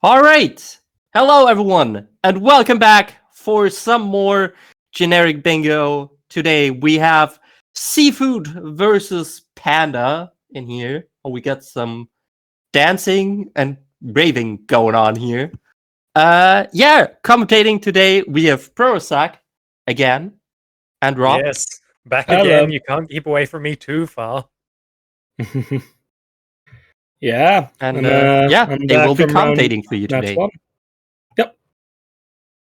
All right. Hello, everyone, and welcome back for some more generic bingo. Today we have seafood versus panda in here. We got some dancing and raving going on here. Commentating today we have Prozac again and Rob. Yes, back Hello. again. You can't keep away from me too far. Yeah. And I'm they will back be from round commentating for you match today. one. Yep.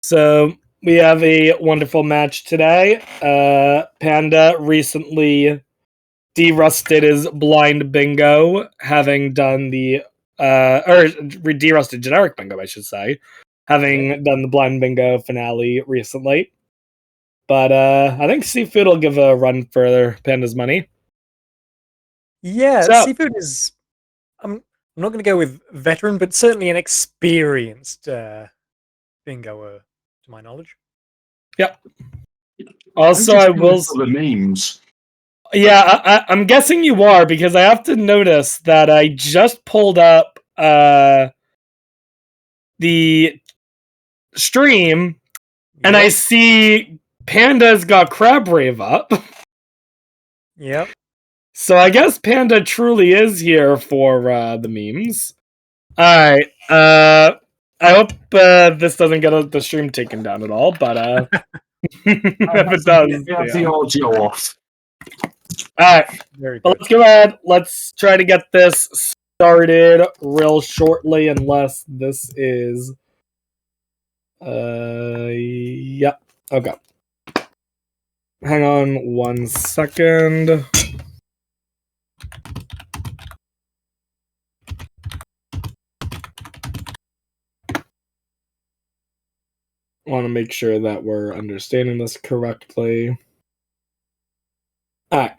So we have a wonderful match today. Panda recently derusted his blind bingo, having done the or derusted generic bingo, I should say, having done the blind bingo finale recently. But I think CFood will give a run for Panda's money. Yeah, So- seafood is. I'm not going to go with veteran, but certainly an experienced bingoer, to my knowledge. Yep. Also, I will. For the memes. Yeah, I'm guessing you are because I have to notice that I just pulled up the stream and I Yep. see Panda's got Crab Rave up. Yep. So I guess Panda truly is here for the memes. Alright, I hope this doesn't get the stream taken down at all, but if it does, Have the audio off. Alright, Very but good. let's go ahead. Let's try to get this started real shortly, unless this is. Yeah. Okay. Hang on 1 second. Want to make sure that we're understanding this correctly. Alright.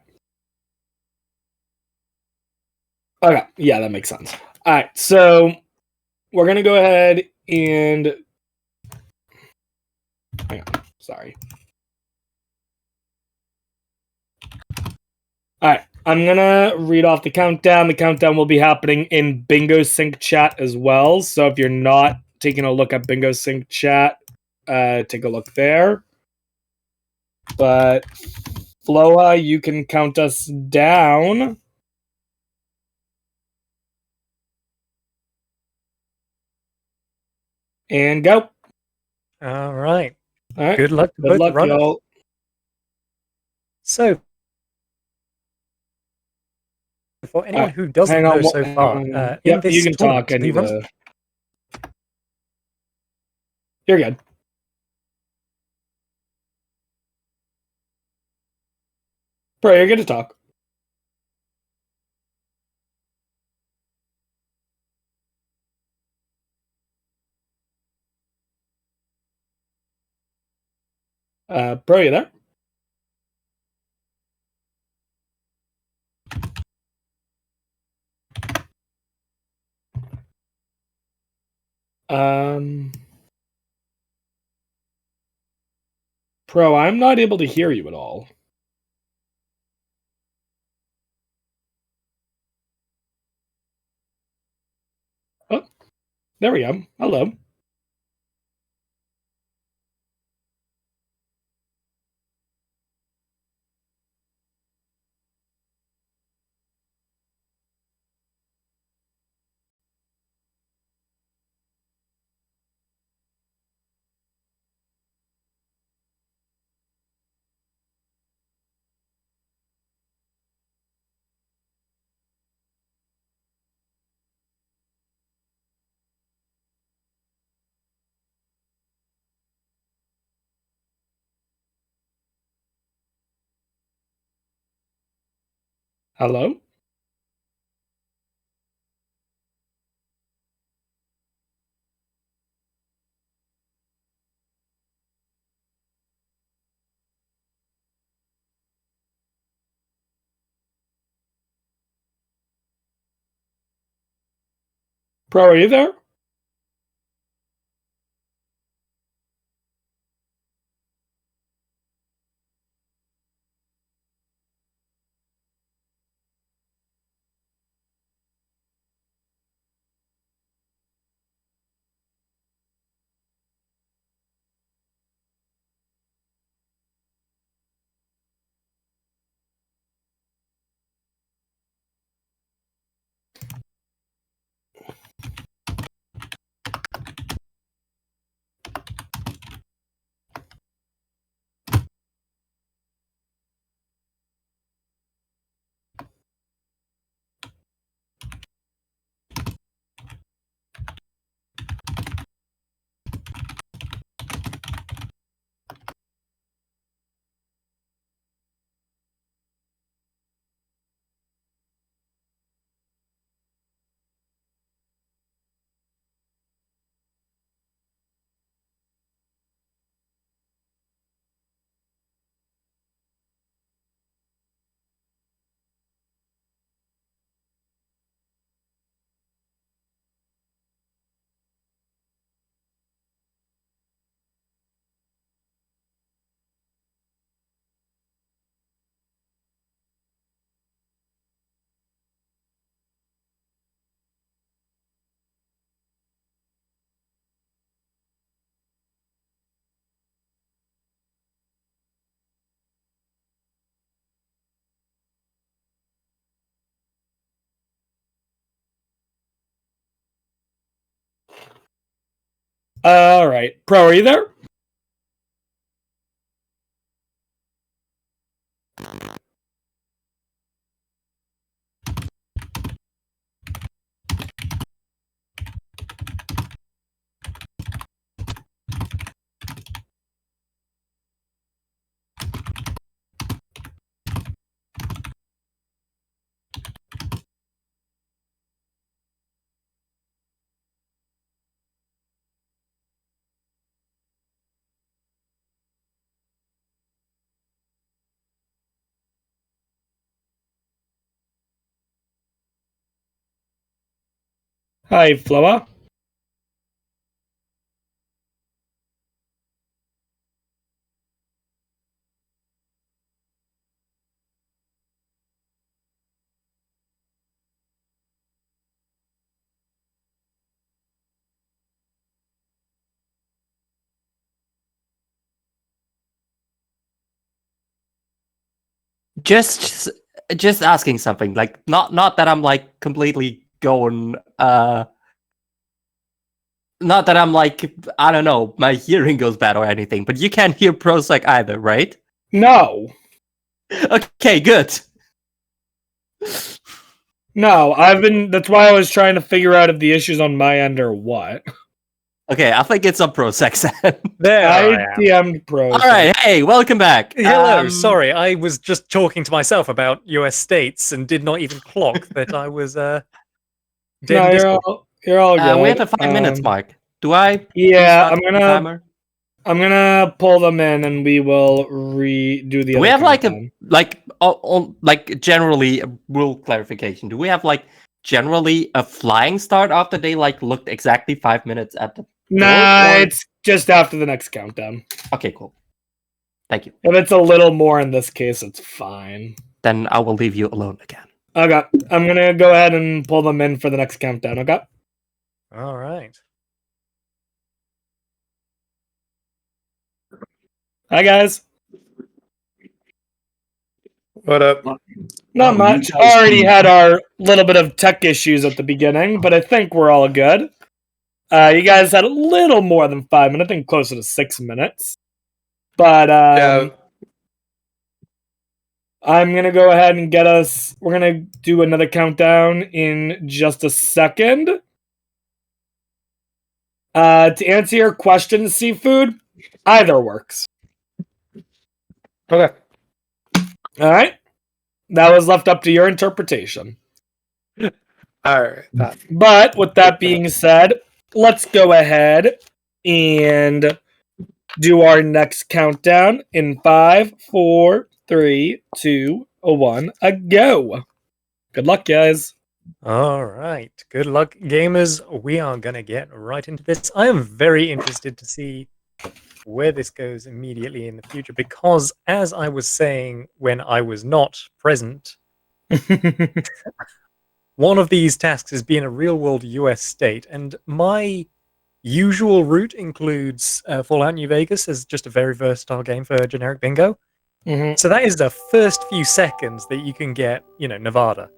Okay, yeah, that makes sense. Alright, so we're gonna go ahead and hang on, sorry. Alright, I'm gonna read off the countdown. The countdown will be happening in Bingo Sync chat as well. So if you're not taking a look at Bingo Sync chat, take a look there. But Floa, you can count us down. And go. All right. All right. Good luck to Good both luck, the runners. y'all. So, for anyone who doesn't Hang on. know so far, in Yep, this you can talk. tournament, I the need runners to. You're good. Bro, you're good to talk. Bro, you there? Pro, I'm not able to hear you at all. Oh, there we go. Hello. Hello? Pro, are you there? All right. Pro, are you there? Hi, Floa. Just just asking something. Like not that I'm like completely going not that I'm like, I don't know, my hearing goes bad or anything, but you can't hear Prosec either, right? No. Okay, good. No, that's why I was trying to figure out if the issue's on my end or what. Okay, I think it's on Prosec then. There I I am. DM'd Pro. All right, hey, welcome back. Hello, sorry, I was just talking to myself about US states and did not even clock that I was dead No, in you're Discord. all good. We have a 5 minutes mark. Do I? Yeah, restart the timer? I'm gonna pull them in and we will redo the Do we other have like countdown. like generally a rule clarification? Do we have like generally a flying start after they like looked exactly 5 minutes at the Nah, or- it's just after the next countdown. Okay, cool. Thank you. If it's a little more in this case, it's fine. Then I will leave you alone again. Okay, I'm gonna go ahead and pull them in for the next countdown, okay? All right. Hi, guys. What up? Not Oh, much. you guys Already can- had our little bit of tech issues at the beginning, but I think we're all good. You guys had a little more than 5 minutes, I think closer to 6 minutes. But I'm going to go ahead and get us... We're going to do another countdown in just a second. To answer your question, CFood, either works. Okay. All right? That was left up to your interpretation. All right. But with that being said, let's go ahead and do our next countdown in 5, 4, 3, 2, 1, a go. Good luck, guys. All right. Good luck, gamers. We are going to get right into this. I am very interested to see where this goes immediately in the future because, as I was saying when I was not present, one of these tasks is being a real world US state, and my usual route includes Fallout New Vegas as just a very versatile game for generic bingo. Mhm. So that is the first few seconds that you can get, Nevada.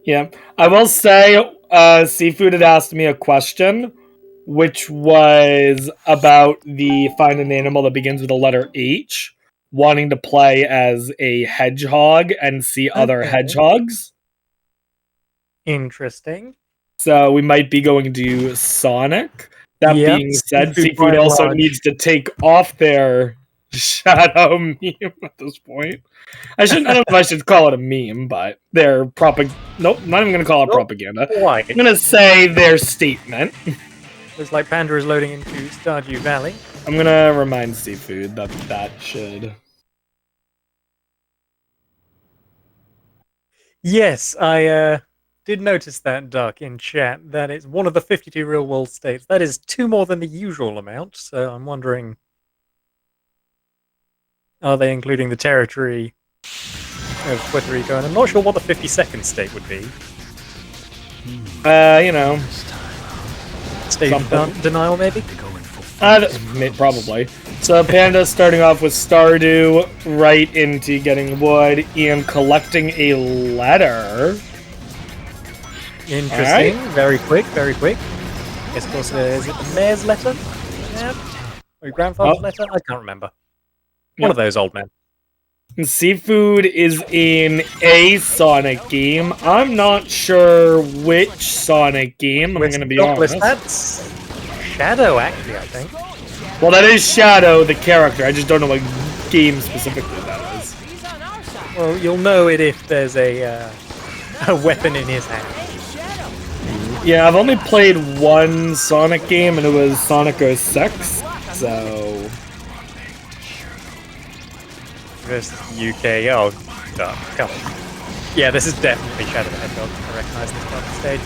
Yeah. I will say, CFood had asked me a question, which was about the find an animal that begins with the letter H, wanting to play as a hedgehog and see other Okay. hedgehogs. Interesting. So we might be going to Sonic. That Yep, being said, Seafood by Seafood and also large. needs to take off their shadow meme at this point. I don't know if I should call it a meme, but their nope, I'm not even gonna call it Nope. propaganda. Why? I'm gonna say their statement. Looks like Panda is loading into Stardew Valley. I'm gonna remind Seafood that should. Yes, I did notice that, Duck, in chat, that it's one of the 52 real world states. That is 2 more than the usual amount, so I'm wondering, are they including the territory of Puerto Rico? And I'm not sure what the 52nd state would be. State of Something. denial, maybe? Probably. So Panda's starting off with Stardew, right into getting wood and collecting a letter. Interesting. Very quick, very quick. Yes, of course, is it the mayor's letter? Yeah. Or your grandfather's letter? I can't remember. One of those old men. CFood is in a Sonic game. I'm not sure which Sonic game, I'm going to be honest. That's Shadow, actually, I think. Well, that is Shadow, the character. I just don't know what game specifically that is. Well, you'll know it if there's a weapon in his hand. Yeah, I've only played one Sonic game, and it was Sonic 06, so... Versus UK. Oh, duh, come on. Yeah, this is definitely Shadow the Hedgehog. I recognize this part of the stage.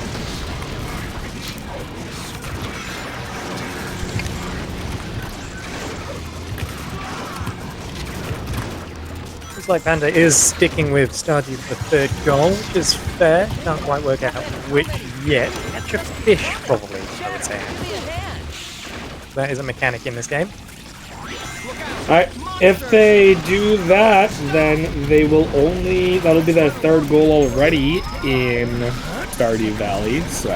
Looks like Panda is sticking with Stardew for the third goal, which is fair. Can't quite work out which yet. Catch a fish, probably, I would say. That is a mechanic in this game. Alright, if they do that, then that'll be their third goal already in Stardew Valley, so...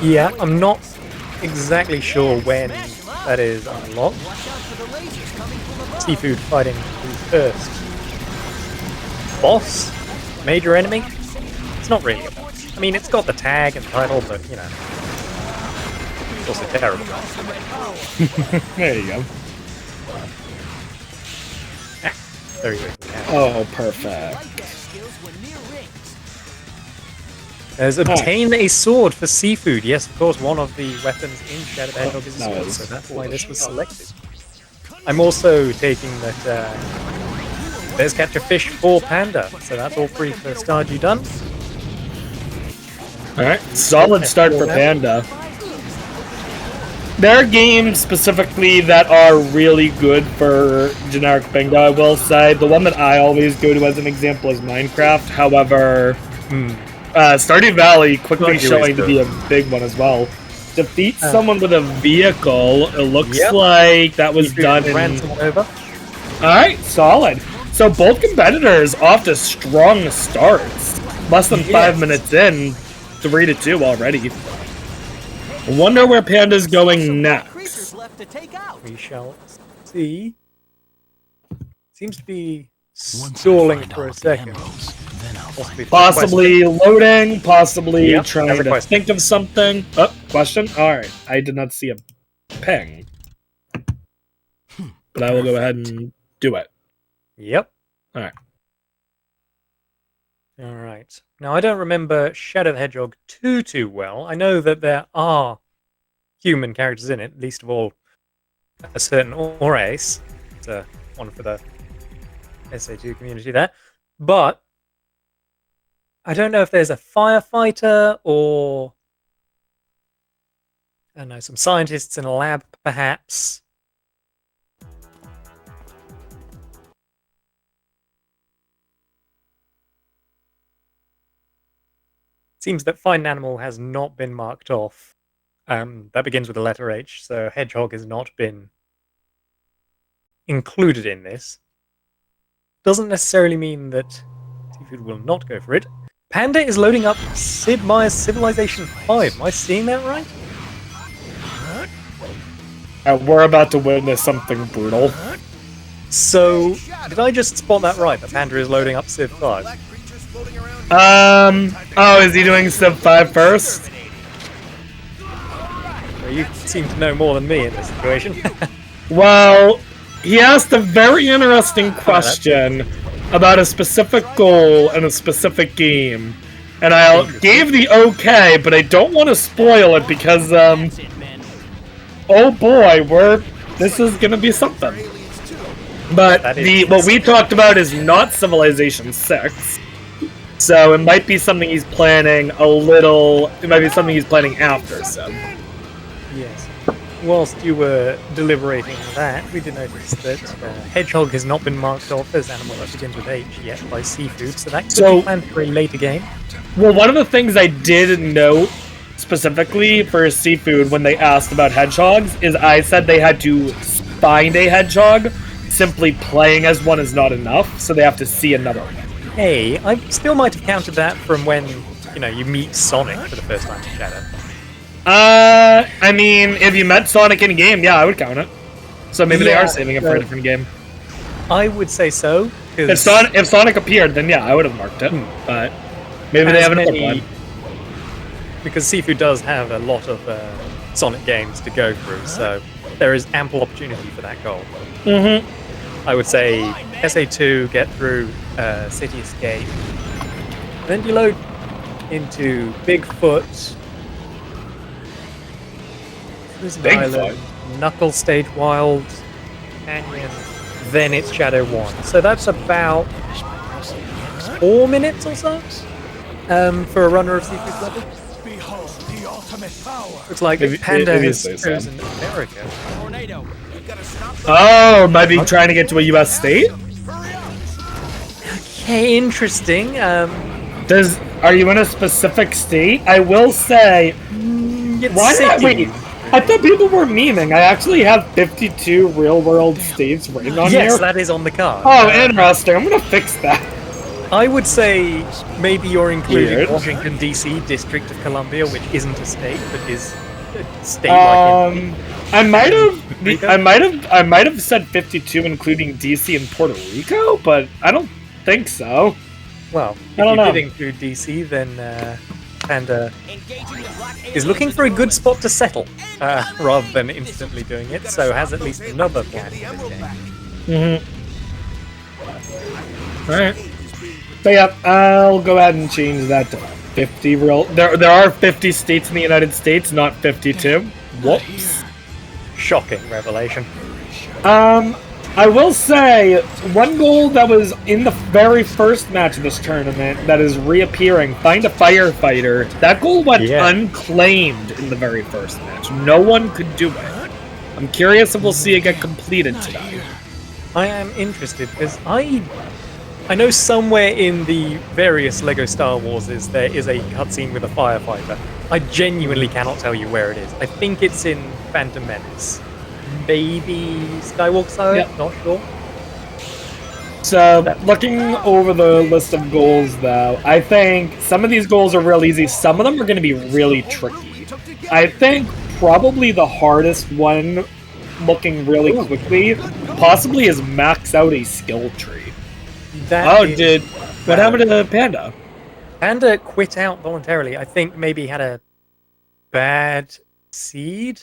Yeah, I'm not exactly sure when that is unlocked. CFood fighting the first boss? Major enemy? It's not really a boss. I mean, it's got the tag and title, but, you know... It's also terrible. There you go. Very good. Oh, perfect. There's obtain a sword for CFood. Yes, of course, one of the weapons in Shadow the Hedgehog is a sword, so that's why this was selected. I'm also taking that there's catch a fish for Panda, so that's all three for Stardew done. Alright, solid start for Panda. There are games specifically that are really good for generic bingo, I will say. The one that I always go to as an example is Minecraft. However, Stardew Valley quickly showing to be a big one as well. Defeat someone with a vehicle. It looks like that was done in... Alright, solid. So both competitors off to strong starts. Less than 5 minutes in, 3-2 already. Wonder where Panda's going next. We shall see. Seems to be stalling for a second. Possibly loading, possibly trying to think of something. Oh, question? Alright, I did not see a ping. But I will go ahead and do it. Yep. Alright. Alright. Now, I don't remember Shadow the Hedgehog too well. I know that there are human characters in it, least of all a certain Ace. It's one for the SA2 community there. But I don't know if there's a firefighter or, I don't know, some scientists in a lab, perhaps. Seems that Find an Animal has not been marked off. That begins with the letter H, so Hedgehog has not been included in this. Doesn't necessarily mean that CFood will not go for it. Panda is loading up Sid Meier's Civilization 5. Am I seeing that right? We're about to witness something brutal. So, did I just spot that right, that Panda is loading up Civ 5? Oh, is he doing Civ 5 first? Well, you seem to know more than me in this situation. Well, he asked a very interesting question about a specific goal and a specific game. And I gave the okay, but I don't want to spoil it because, oh boy, this is gonna be something. But what we talked about is not Civilization 6. So it might be something he's planning it might be something he's planning after, so. Yes. Whilst you were deliberating that, we did notice that Hedgehog has not been marked off as animal that begins with H yet by CFood, so that could be planned for a later game. Well, one of the things I did note specifically for CFood when they asked about hedgehogs is I said they had to find a hedgehog. Simply playing as one is not enough, so they have to see another one. Hey, I still might have counted that from when, you know, you meet Sonic for the first time in Shadow. I mean, if you met Sonic in a game, yeah, I would count it. So maybe they Yeah, are saving it for a different game. I would say so. If Sonic appeared, then yeah, I would have marked it. But maybe they haven't put one. Because CFood does have a lot of Sonic games to go through, so there is ample opportunity for that goal. Mm-hmm. I would say SA2, get through City Escape, then deload into Bigfoot, Prison Island, Knuckle Stage Wild, Canyon, then it's Shadow 1. So that's about 4 minutes or so for a runner of CFood level. Looks like Panda has chosen America. Oh, might be trying to get to a U.S. state? Okay, interesting. Are you in a specific state? I will say... Why not? Wait, I thought people were memeing. I actually have 52 real-world states written on here. Yes, that is on the card. Oh, interesting. I'm gonna fix that. I would say maybe you're including Washington D.C., District of Columbia, which isn't a state but is a state-like. I might have said 52, including D.C. and Puerto Rico, but I don't think so. Well, if you did include D.C., then Panda is looking for a good spot to settle rather than instantly doing it, so has at least another plan for this game. Alright. So yeah, I'll go ahead and change that to 50 real. There are 50 states in the United States, not 52. Whoops. Shocking revelation. I will say, one goal that was in the very first match of this tournament that is reappearing, find a firefighter. That goal went unclaimed in the very first match. No one could do it. I'm curious if we'll see it get completed today. I am interested, because I know somewhere in the various LEGO Star Warses there is a cutscene with a firefighter. I genuinely cannot tell you where it is. I think it's in Phantom Menace. Maybe Skywalker Side? Not sure. So, looking over the list of goals, though, I think some of these goals are real easy. Some of them are going to be really tricky. I think probably the hardest one, looking really quickly, possibly is max out a skill tree. What happened to Panda? Panda quit out voluntarily. I think maybe he had a bad seed.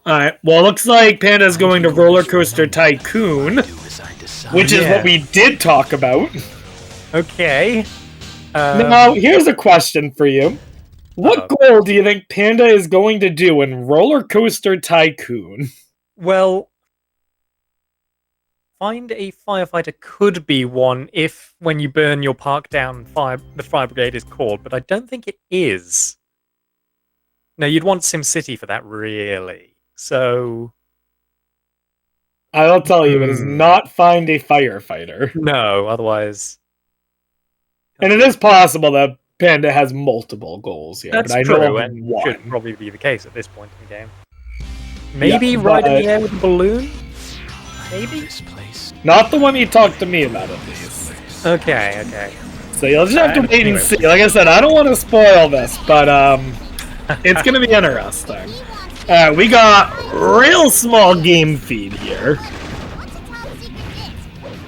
Alright, well, it looks like Panda's going to Roller Coaster Tycoon, which is what we did talk about. Okay. Now, here's a question for you. What goal do you think Panda is going to do in Roller Coaster Tycoon? Well, find a firefighter could be one if, when you burn your park down, the fire brigade is called, but I don't think it is. No, you'd want SimCity for that, really. So... I'll tell you, it is not find a firefighter. No, otherwise... And it is possible that Panda has multiple goals here, That's but I true, know and one. should probably be the case at this point in the game. Maybe ride in the air with a balloon? Maybe? Not the one you talked to me about, at least. Okay. So you'll just have to wait and see. Like I said, I don't want to spoil this, but it's going to be interesting. We got real small game feed here.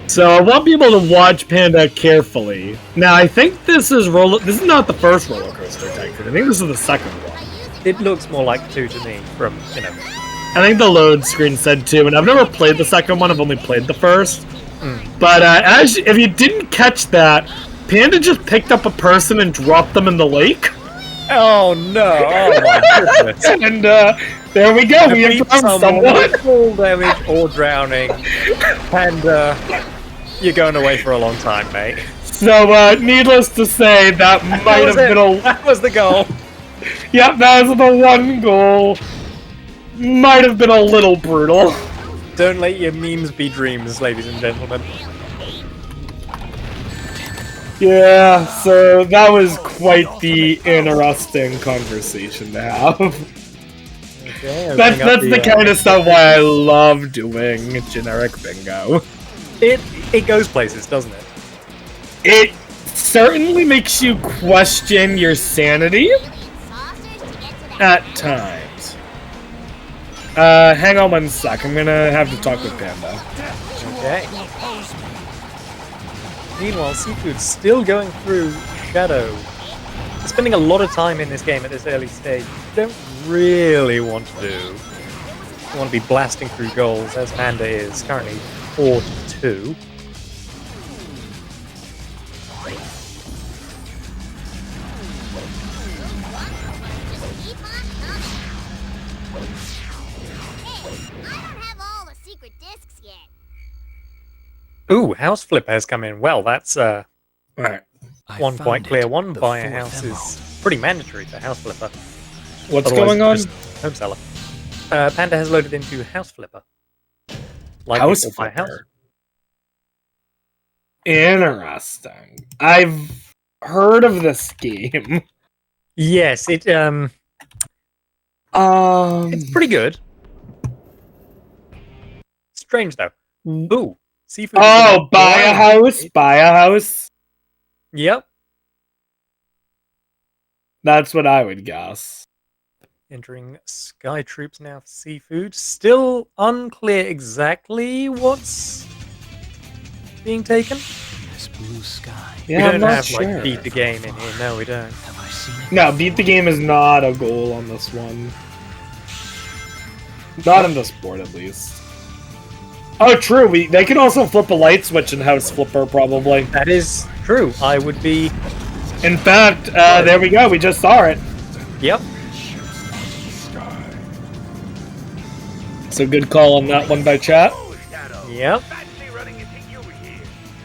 So I want people to watch Panda carefully. Now, I think this is not the first Roller Coaster Tycoon. I think this is the second one. It looks more like 2 to me from, I think the load screen said 2, and I've never played the second one. I've only played the first. But if you didn't catch that, Panda just picked up a person and dropped them in the lake. Oh no! Oh my goodness! And there we go. We found someone. Full damage or drowning. Panda, you're going away for a long time, mate. So, needless to say, that might have been That was the goal. Yep, that was the one goal. Might have been a little brutal. Don't let your memes be dreams, ladies and gentlemen. Yeah, so that was quite the interesting conversation to have. Okay, that's the kind of stuff why I love doing generic bingo. It goes places, doesn't it? It certainly makes you question your sanity. at times. Hang on one sec. I'm gonna have to talk with Panda. Okay. Meanwhile, CFood's still going through Shadow. Spending a lot of time in this game at this early stage. You don't really want to do. You want to be blasting through goals, as Panda is currently 4-2. Ooh, House Flipper has come in. Well, that's Alright. one quite clear one. Buy a house is pretty mandatory for House Flipper. What's Otherwise, going on? just home seller. Panda has loaded into House Flipper. Like House people buy a house. Flipper. Interesting. I've heard of this game. Yes, it's pretty good. Strange though. Ooh, CFood. Oh, buy a house. Buy a house. Yep. That's what I would guess. Entering Sky Troops now for CFood. Still unclear exactly what's being taken. This blue sky. We Yeah, I'm don't not have sure. like beat the game in here. No, we don't. Have I seen it? No, beat the game is not a goal on this one. Not in this board, at least. Oh, true. They can also flip a light switch in House Flipper, probably. That is true. I would be. In fact, there we go. We just saw it. Yep. So good call on that one by chat. Yep.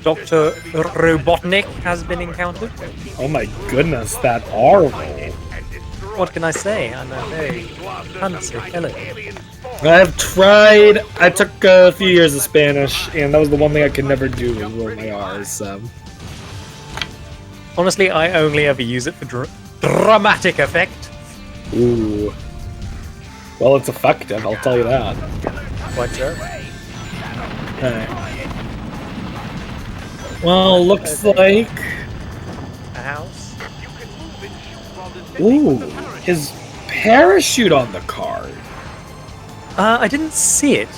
Dr. Robotnik has been encountered. Oh my goodness, that R roll. What can I say? I'm a very fancy fellow. I've tried. I took a few years of Spanish, and that was the one thing I could never do was roll my R's. So. Honestly, I only ever use it for dramatic effect. Ooh. Well, it's effective, I'll tell you that. Quite so. Alright. Well, looks like... A house. Ooh, his parachute on the card. I didn't see it.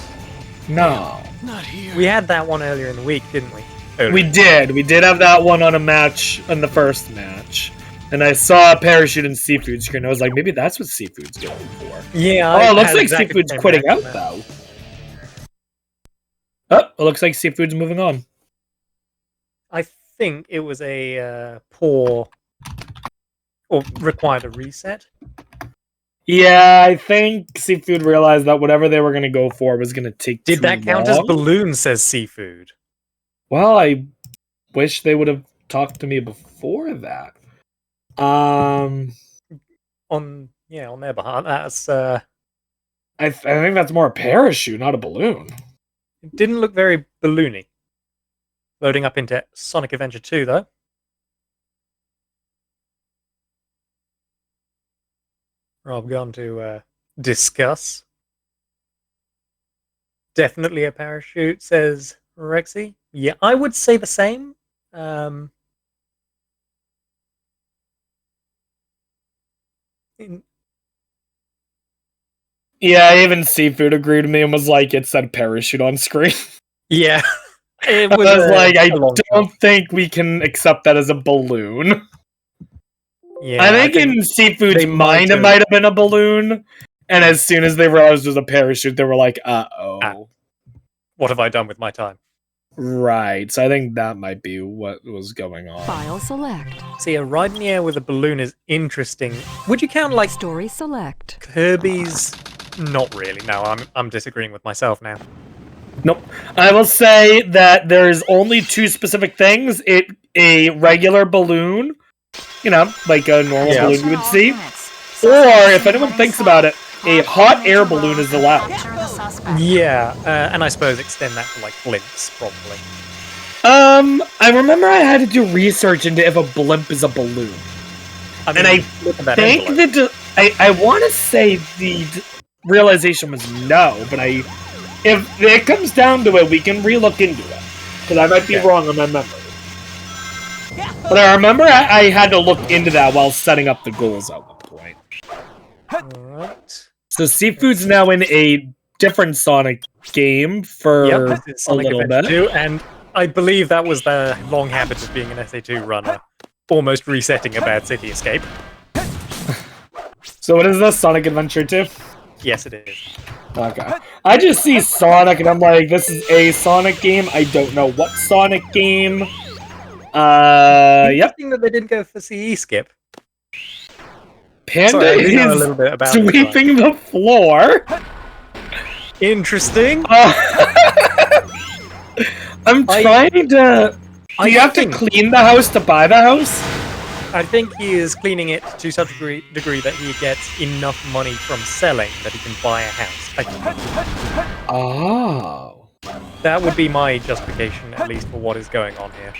No. Not here. We had that one earlier in the week, didn't we? We did. We did have that one on a match, on the first match. And I saw a parachute in CFood screen. I was like, maybe that's what CFood's going for. Yeah. Oh, it looks like CFood's quitting out, though. Oh, it looks like CFood's moving on. I think it was a poor... or required a reset. Yeah, I think CFood realized that whatever they were going to go for was going to take Did too that count as long. balloon, says CFood? Well, I wish they would have talked to me before that. On their behalf, that's I think that's more a parachute, not a balloon. it didn't look very balloony. Loading up into Sonic Adventure 2 though. Rob gone to discuss. Definitely a parachute, says Rexy. Yeah, I would say the same. Yeah, even CFood agreed with me and was like, it said parachute on screen. Yeah. It I was, was like, I a long don't shot. think we can accept that as a balloon. Yeah, I think in CFood's they mind it might have been a balloon. And as soon as they realized it was a parachute, they were like, uh-oh. What have I done with my time? Right, so I think that might be what was going on. File select. See, a ride in the air with a balloon is interesting. Would you count like Story select. Kirby's? Not really. No, I'm disagreeing with myself now. Nope. I will say that there's only two specific things. A regular balloon, you know, like a normal balloon you would see. Or, if anyone thinks about it, a hot air balloon is allowed. Yeah, and I suppose extend that to like blimps, probably. I remember I had to do research into if a blimp is a balloon. I mean, And I look at that think envelope. that I want to say the realization was no, but if it comes down to it, we can relook into it. Because I might be wrong on my memory. But I remember I had to look into that while setting up the goals at one point. Alright. So CFood's now in a different Sonic game for Yep, this is a Sonic little Adventure bit. 2, and I believe that was their long habit of being an SA2 runner, almost resetting a bad city escape. So what is this, Sonic Adventure 2? Yes, it is. Okay. I just see Sonic and I'm like, this is a Sonic game. I don't know what Sonic game. Yep. Interesting that they didn't go for CE skip. Panda Sorry, I do know a is little bit about it, sweeping the floor. Interesting. I'm trying to... Do you have to clean the house to buy the house? I think he is cleaning it to such a degree that he gets enough money from selling that he can buy a house. Oh. That would be my justification, at least, for what is going on here.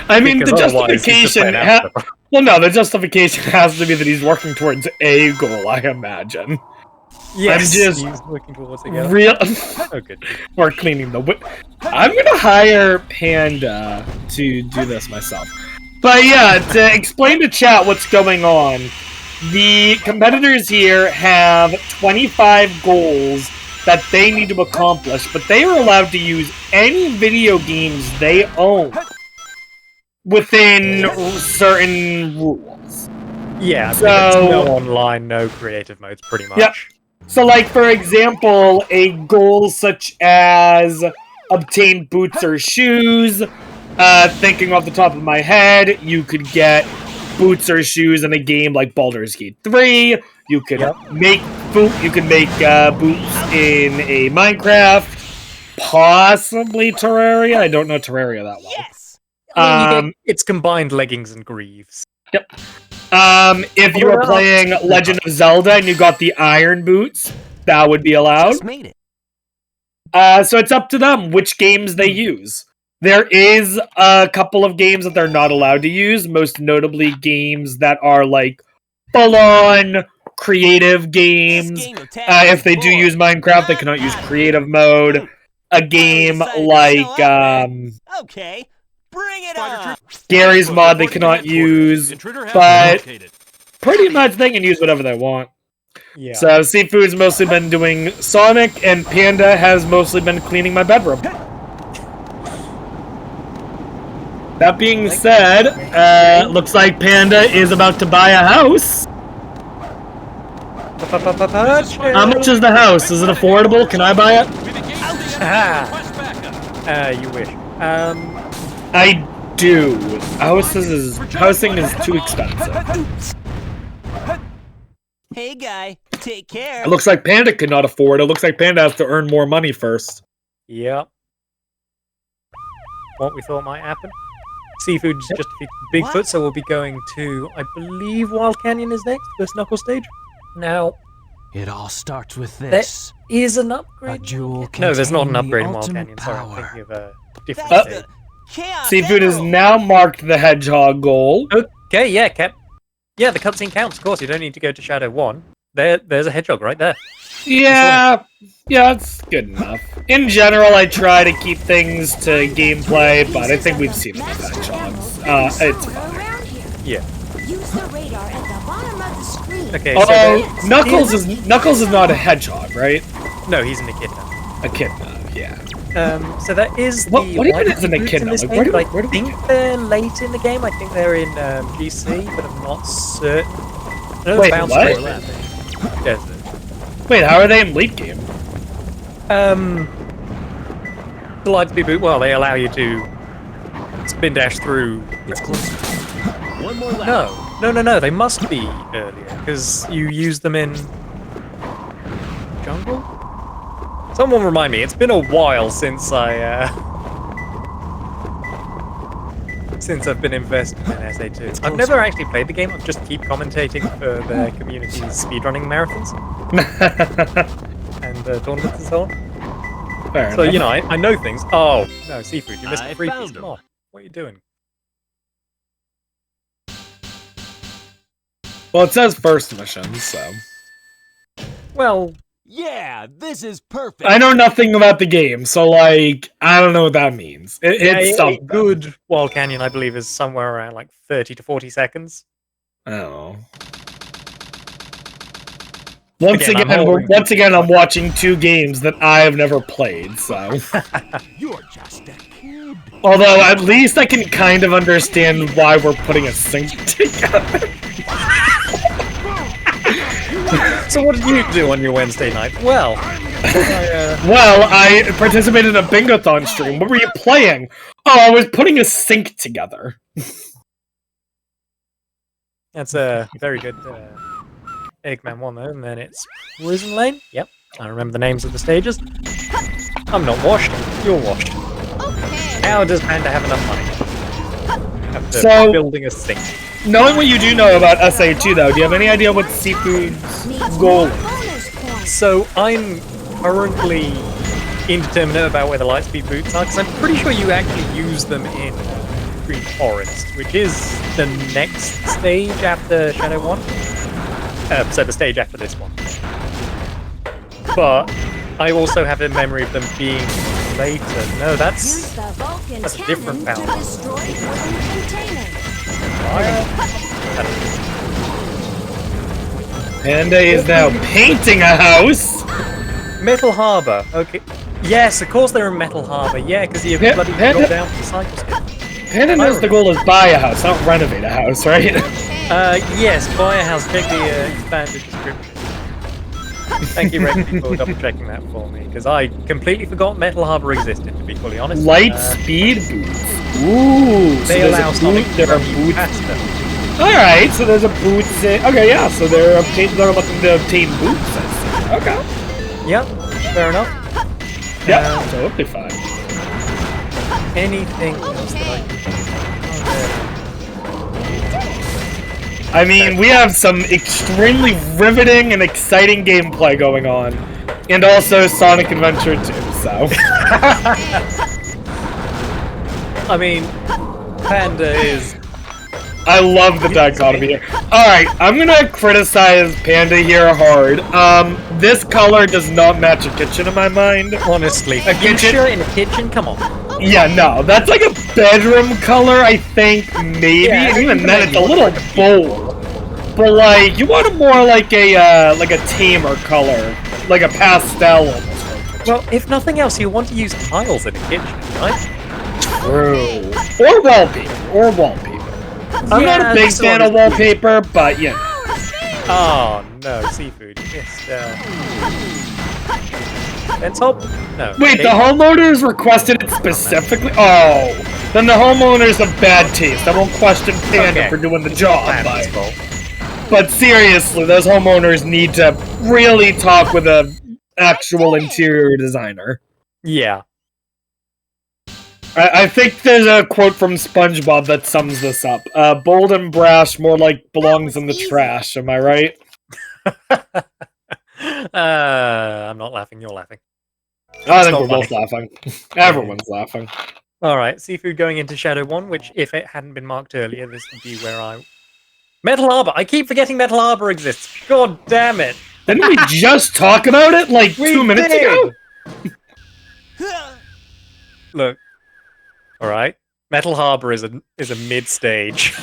I mean, Because the otherwise, he's just justification... playing out. Well, no, the justification has to be that he's working towards a goal, I imagine. Yes, I'm just he's looking towards it. real... Oh, good. Or cleaning the... I'm gonna hire Panda to do this myself. But yeah, to explain to chat what's going on, the competitors here have 25 goals that they need to accomplish, but they are allowed to use any video games they own within certain rules. Yeah, So- it's no online, no creative modes, pretty much. Yep. So, like, for example, a goal such as obtain boots or shoes, thinking off the top of my head, you could get boots or shoes in a game like Baldur's Gate 3. You could make boots in a Minecraft, possibly Terraria. I don't know Terraria that well. Yes. I mean, it's combined leggings and greaves. Yep. If you were playing Legend of Zelda and you got the iron boots, that would be allowed. Just made it. So it's up to them which games they use. There is a couple of games that they're not allowed to use, most notably games that are like full-on creative games. If they do use Minecraft, they cannot use creative mode. A game like Okay, bring it on. Gary's Mod they cannot use, but pretty much they can use whatever they want. Yeah. So CFood's mostly been doing Sonic, and Panda has mostly been cleaning my bedroom. That being said, looks like Panda is about to buy a house. How much is the house? Is it affordable? Can I buy it? You wish. I do. Housing is too expensive. Hey guy, take care. It looks like Panda cannot afford it. It looks like Panda has to earn more money first. Yep. What we thought might happen. CFood just defeated Bigfoot, so we'll be going to, I believe, Wild Canyon is next, first Knuckle stage. Now, It all starts with this. is an upgrade. A jewel No, there's not an containing the upgrade in Wild ultimate Canyon. Sorry, I'm power. thinking of a different That's stage. the Chaos CFood has Emerald. now marked the hedgehog goal. Okay, yeah, Cap. Yeah, the cutscene counts. Of course, you don't need to go to Shadow 1. There's a hedgehog right there. Yeah, it's good enough. In general, I try to keep things to gameplay, but I think we've seen enough hedgehogs. It's fine. Around here. Yeah. Use the radar at the bottom of the screen. Okay, Although Knuckles is not a hedgehog, right? No, he's an echidna. Echidna, yeah. So that is What the even is white an boots in echidna? this Like, game, where do but we I think they're late in the game. I think they're in GC, but I'm not certain. I know Wait, the bounce what? rate around there. Yes, Wait, how are they in late game? the light speed boot. Well, they allow you to spin dash through. It's closer. One more lap. No. They must be earlier because you use them in jungle. Someone remind me. It's been a while since since I've been invested in SA2. I've never actually played the game. I just keep commentating for the community's speedrunning marathons and tournaments and so on. Fair So, enough. you know, I know things. Oh, no, CFood, you missed I the free found piece. him. Come on. What are you doing? Well, it says first mission, so... Well, Yeah, this is perfect. I know nothing about the game, so, like, I don't know what that means. It's a something. good Wild Canyon, I believe, is somewhere around like 30 to 40 seconds. I don't know. No, there's not an upgrade in Wild Canyon. I think they're in GC, but I'm not certain. I know the bounce rate around there. Oh. Yes. I don't know. Once Again, again, I'm holding once again, I'm watching two games that I have never played. So, You're just a kid. although at least I can kind of understand why we're putting a sync together. So what did you do on your Wednesday night? Well, Well, I participated in a Bingo-thon stream. What were you playing? Oh, I was putting a sync together. that's a very good Eggman one though, and then it's Prison Lane. Yep, I remember the names of the stages. I'm not washed. You're washed. How does Panda have enough money? After So- building a sink. Knowing what you do know about SA2, though, do you have any idea what CFood's goal is? Bonus points. So I'm currently indeterminate about where the Lightspeed boots are, because I'm pretty sure you actually use them in Green Forest, which is the next stage after Shadow 1. So the stage after this one. But I also have a memory of them being later. No, Use that's the Vulcan that's a different cannon power. to destroy wooden containers. Panda is now painting a house. Metal Harbor. Okay. Yes, of course they're in Metal Harbor. Yeah, because you Yeah, bloody Panda- got down to Cyprus. Panda knows the goal is buy a house, not renovate a house, right? Yes, buy a house. Check the expanded description. Thank you, Rexy, for double checking that for me, because I completely forgot Metal Harbor existed, to be fully honest. Light speed boots. Ooh, so They there's allow a Sonic boot, to there are run you boots. past them. Alright, so there's a boots. Okay, yeah, so they're looking to obtain boots, I see. Okay. Yep, fair enough. Yeah, totally fine. Anything else that I I mean, we have some extremely riveting and exciting gameplay going on. And also Sonic Adventure 2, so. I mean, Panda is... I love the dichotomy here. Alright, I'm gonna criticize Panda here hard. This color does not match a kitchen in my mind. Honestly, A you kitchen- sure in a kitchen? Come on. Yeah, no, that's like a bedroom color, I think, maybe. Yeah, and even you then, can it's a make it little look like a bold. But like, you want it more like a tamer color, like a pastel almost. Well, if nothing else, you want to use tiles in a kitchen, right? True. Or wallpaper. I'm not a big fan of wallpaper, but yeah. Oh, no, seafood. Yes, Fence hop? No. Wait, the homeowners requested it specifically? Oh, then the homeowners have bad taste. I won't question Panda for doing the job, but seriously, those homeowners need to really talk with a actual interior designer. Yeah. I think there's a quote from SpongeBob that sums this up. Bold and brash, more like belongs in the trash. Am I right? I'm not laughing, you're laughing. I think not we're both funny. laughing. Everyone's laughing. Alright, seafood going into Shadow 1, which, if it hadn't been marked earlier, this would be where I... Metal Harbor! I keep forgetting Metal Harbor exists! God damn it! Didn't we just talk about it like 2 minutes ago? Look. Alright. Metal Harbor is a mid-stage.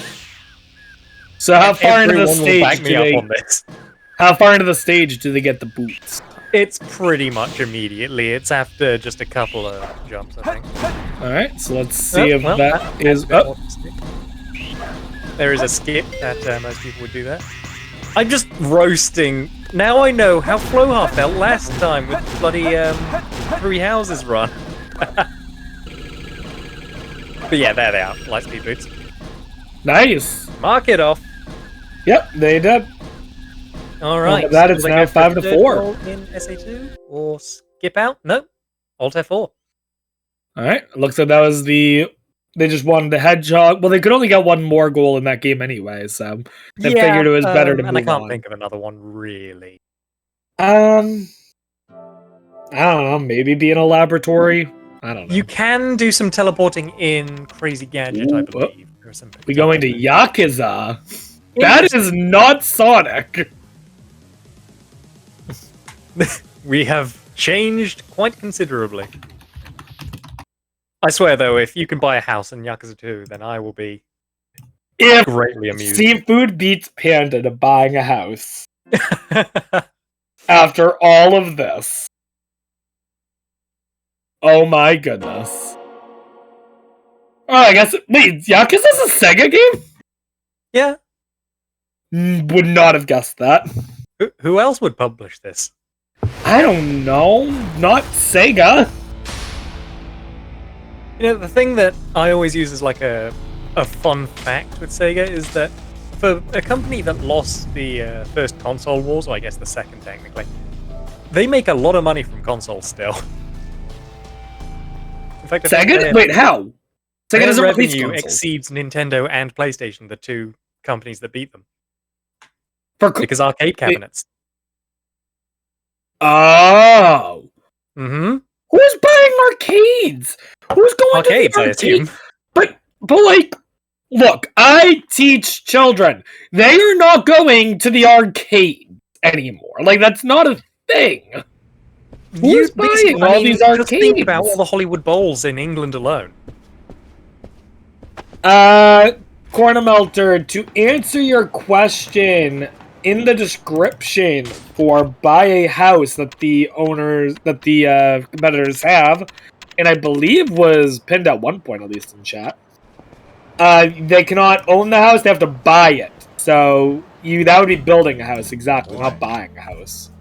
So how far into the Everyone will stage back do me up they? on this. How far into the stage do they get the boots? It's pretty much immediately. It's after just a couple of jumps, I think. All right, so let's see if well, that is that's a bit up. more to skip. There is a skip that most people would do that. I'm just roasting. Now I know how Floha felt last time with bloody 3 houses run. But yeah, there they are. Lightspeed boots. Nice. Mark it off. Yep, they did. All right. with that, so it's do I now go for 5 to third 4. goal in SA2 or skip out? No. Alt F4. All right, looks like that was the. They just wanted the hedgehog. Well, they could only get one more goal in that game anyway, so they figured it was better to move and I can't on. think of another one really. I don't know. Maybe be in a laboratory. I don't know. You can do some teleporting in Crazy Gadget, I Ooh, believe. Or something. We going to Yakuza. That is not Sonic. We have changed quite considerably. I swear, though, if you can buy a house in Yakuza 2, then I will be If greatly amused. CFood beats Panda to buying a house, after all of this. Oh my goodness. Oh, I guess. Wait, Yakuza is a Sega game? Yeah. Would not have guessed that. Who else would publish this? I don't know. Not Sega. You know, the thing that I always use as like a fun fact with Sega is that for a company that lost the first console wars, or I guess the second technically, they make a lot of money from consoles still. In fact, I think Sega? Wait, how? Sega their doesn't release revenue consoles. exceeds Nintendo and PlayStation, the two companies that beat them, Because arcade cabinets. Oh. Mm-hmm. Who's buying arcades? Who's going Arcades, to I the arcade? assume. But like, look, I teach children. They are not going to the arcade anymore. Like, that's not a thing. Who's buying all these Just think arcades? about all the Hollywood Bowls in England alone. Cornamelter, to answer your question, in the description for buy a house that the competitors have, and I believe was pinned at one point, at least in chat, they cannot own the house, they have to buy it. So that would be building a house, exactly, not buying a house.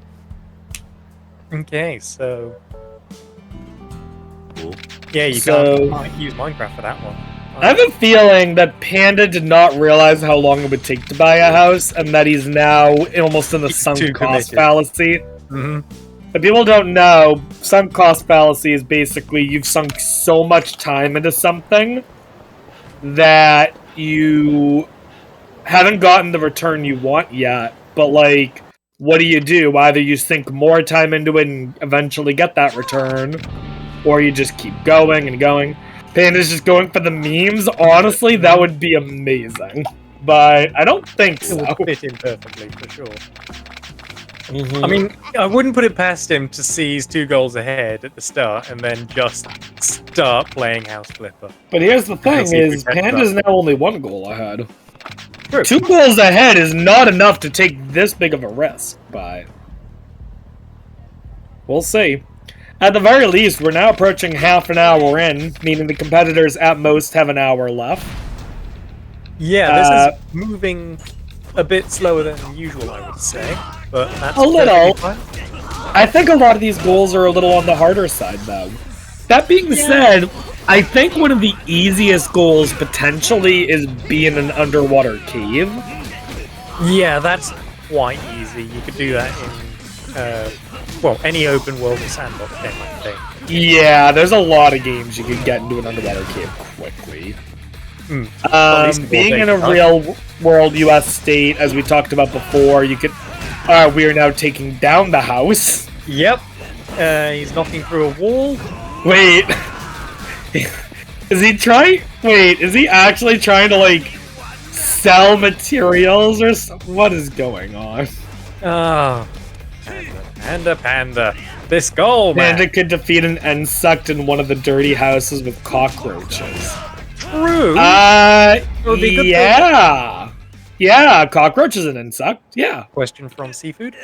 Okay, so yeah, you So- can't use Minecraft for that one. I have a feeling that Panda did not realize how long it would take to buy a house, and that he's now almost in the He's sunk too cost committed. fallacy. Mm-hmm. If people don't know, sunk cost fallacy is basically you've sunk so much time into something that you haven't gotten the return you want yet. But, like, what do? Either you sink more time into it and eventually get that return, or you just keep going and going. Panda's just going for the memes. Honestly, that would be amazing. But I don't think It so. would fit in perfectly, for sure. Mhm. I mean, I wouldn't put it past him to see he's 2 goals ahead at the start and then just start playing House Flipper. But here's the thing: see if we is catch up. Panda's now only 1 goal ahead. True. 2 goals ahead is not enough to take this big of a risk, but we'll see. At the very least, we're now approaching half an hour in, meaning the competitors at most have an hour left. Yeah, this is moving a bit slower than usual, I would say. But that's A little. perfectly fine. I think a lot of these goals are a little on the harder side, though. That being said, I think one of the easiest goals potentially is being an underwater cave. Yeah, that's quite easy. You could do that in, well, any open world or sandbox game, I think. Yeah, there's a lot of games you could get into an underwater cave quickly. At least it will Being take in a time. real world U.S. state, as we talked about before, you could. We are now taking down the house. Yep. He's knocking through a wall. Wait, is he trying? Wait, is he actually trying to like sell materials or something? What is going on? Oh. Panda. This goal, man. Panda could defeat an insect in one of the dirty houses with cockroaches. True. would be a good Yeah. Yeah, cockroach is an insect. Yeah. Question from CFood.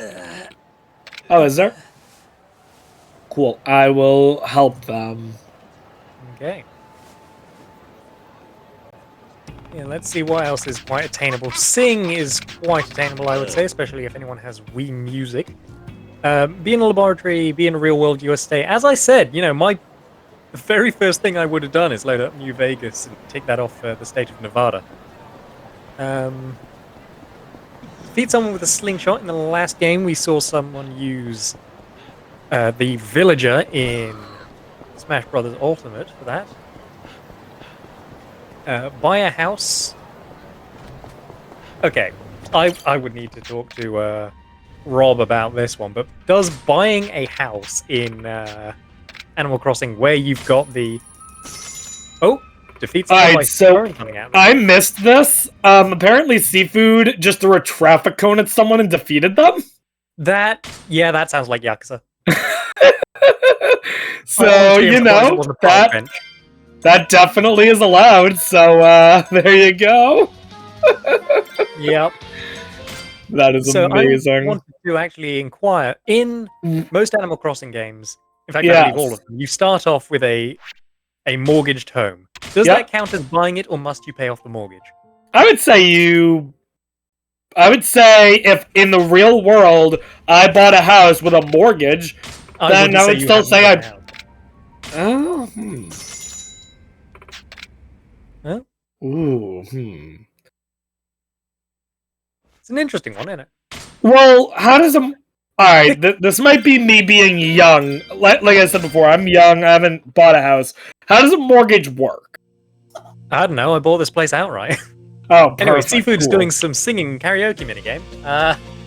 Oh, is there? Cool. I will help them. Okay. Yeah, let's see what else is quite attainable. Sing is quite attainable, I would say, especially if anyone has Wii Music. Be in a laboratory, be in a real-world US state. As I said, you know, the very first thing I would have done is load up New Vegas and take that off the state of Nevada. Defeat someone with a slingshot. In the last game, we saw someone use the villager in Smash Brothers Ultimate for that. Buy a house. Okay, I would need to talk to Rob about this one, but does buying a house in Animal Crossing where you've got the defeat someone Alright, by so throwing something at them. I missed this. Apparently CFood just threw a traffic cone at someone and defeated them. That sounds like Yakuza. So, you know, that definitely is allowed. So, there you go. Yep. That is So I amazing. wanted to actually inquire. In most Animal Crossing games, in fact, I Yes. believe all of them, you start off with a mortgaged home. Does Yep. that count as buying it, or must you pay off the mortgage? I would say if in the real world I bought a house with a mortgage, then I would still say I. Oh. Huh? Ooh. It's an interesting one, isn't it? Well, how does a... Alright, this might be me being young. Like I said before, I'm young, I haven't bought a house. How does a mortgage work? I don't know. I bought this place outright. Oh, Anyway, perfect, CFood's cool. doing some singing karaoke minigame.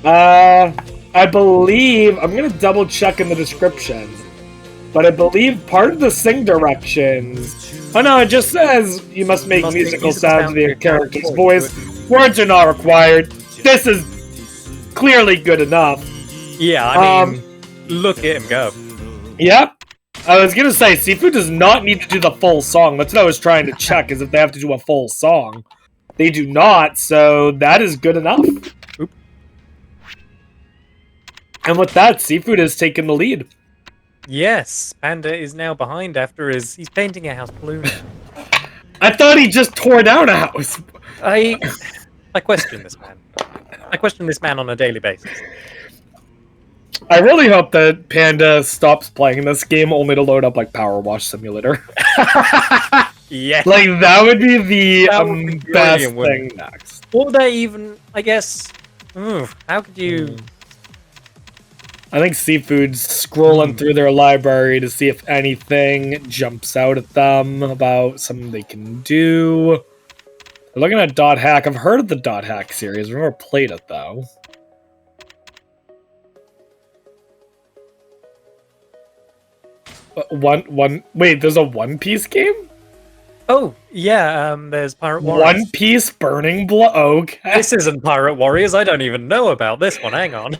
I believe... I'm gonna double check in the description. But I believe part of the sing directions... Oh no, it just says you must make musical sounds with your character's voice. Words are not required. This is clearly good enough. Yeah, I mean, look at him go. Yep. I was gonna say, CFood does not need to do the full song. That's what I was trying to check, is if they have to do a full song. They do not, so that is good enough. Oop. And with that, CFood has taken the lead. Yes, Panda is now behind after he's painting a house blue now. I thought he just tore down a house. I question this man. I question this man on a daily basis. I really hope that Panda stops playing this game only to load up like Power Wash Simulator. Yeah. Like, that would be the That would be best brilliant, wouldn't thing next. Or they even, I guess, how could you... I think CFood's scrolling through their library to see if anything jumps out at them about something they can do. They're looking at Dot Hack. I've heard of the Dot Hack series. I've never played it, though. Wait, there's a One Piece game? Oh, yeah, there's Pirate Warriors. One Piece Burning Blood. Okay. This isn't Pirate Warriors. I don't even know about this one. Hang on.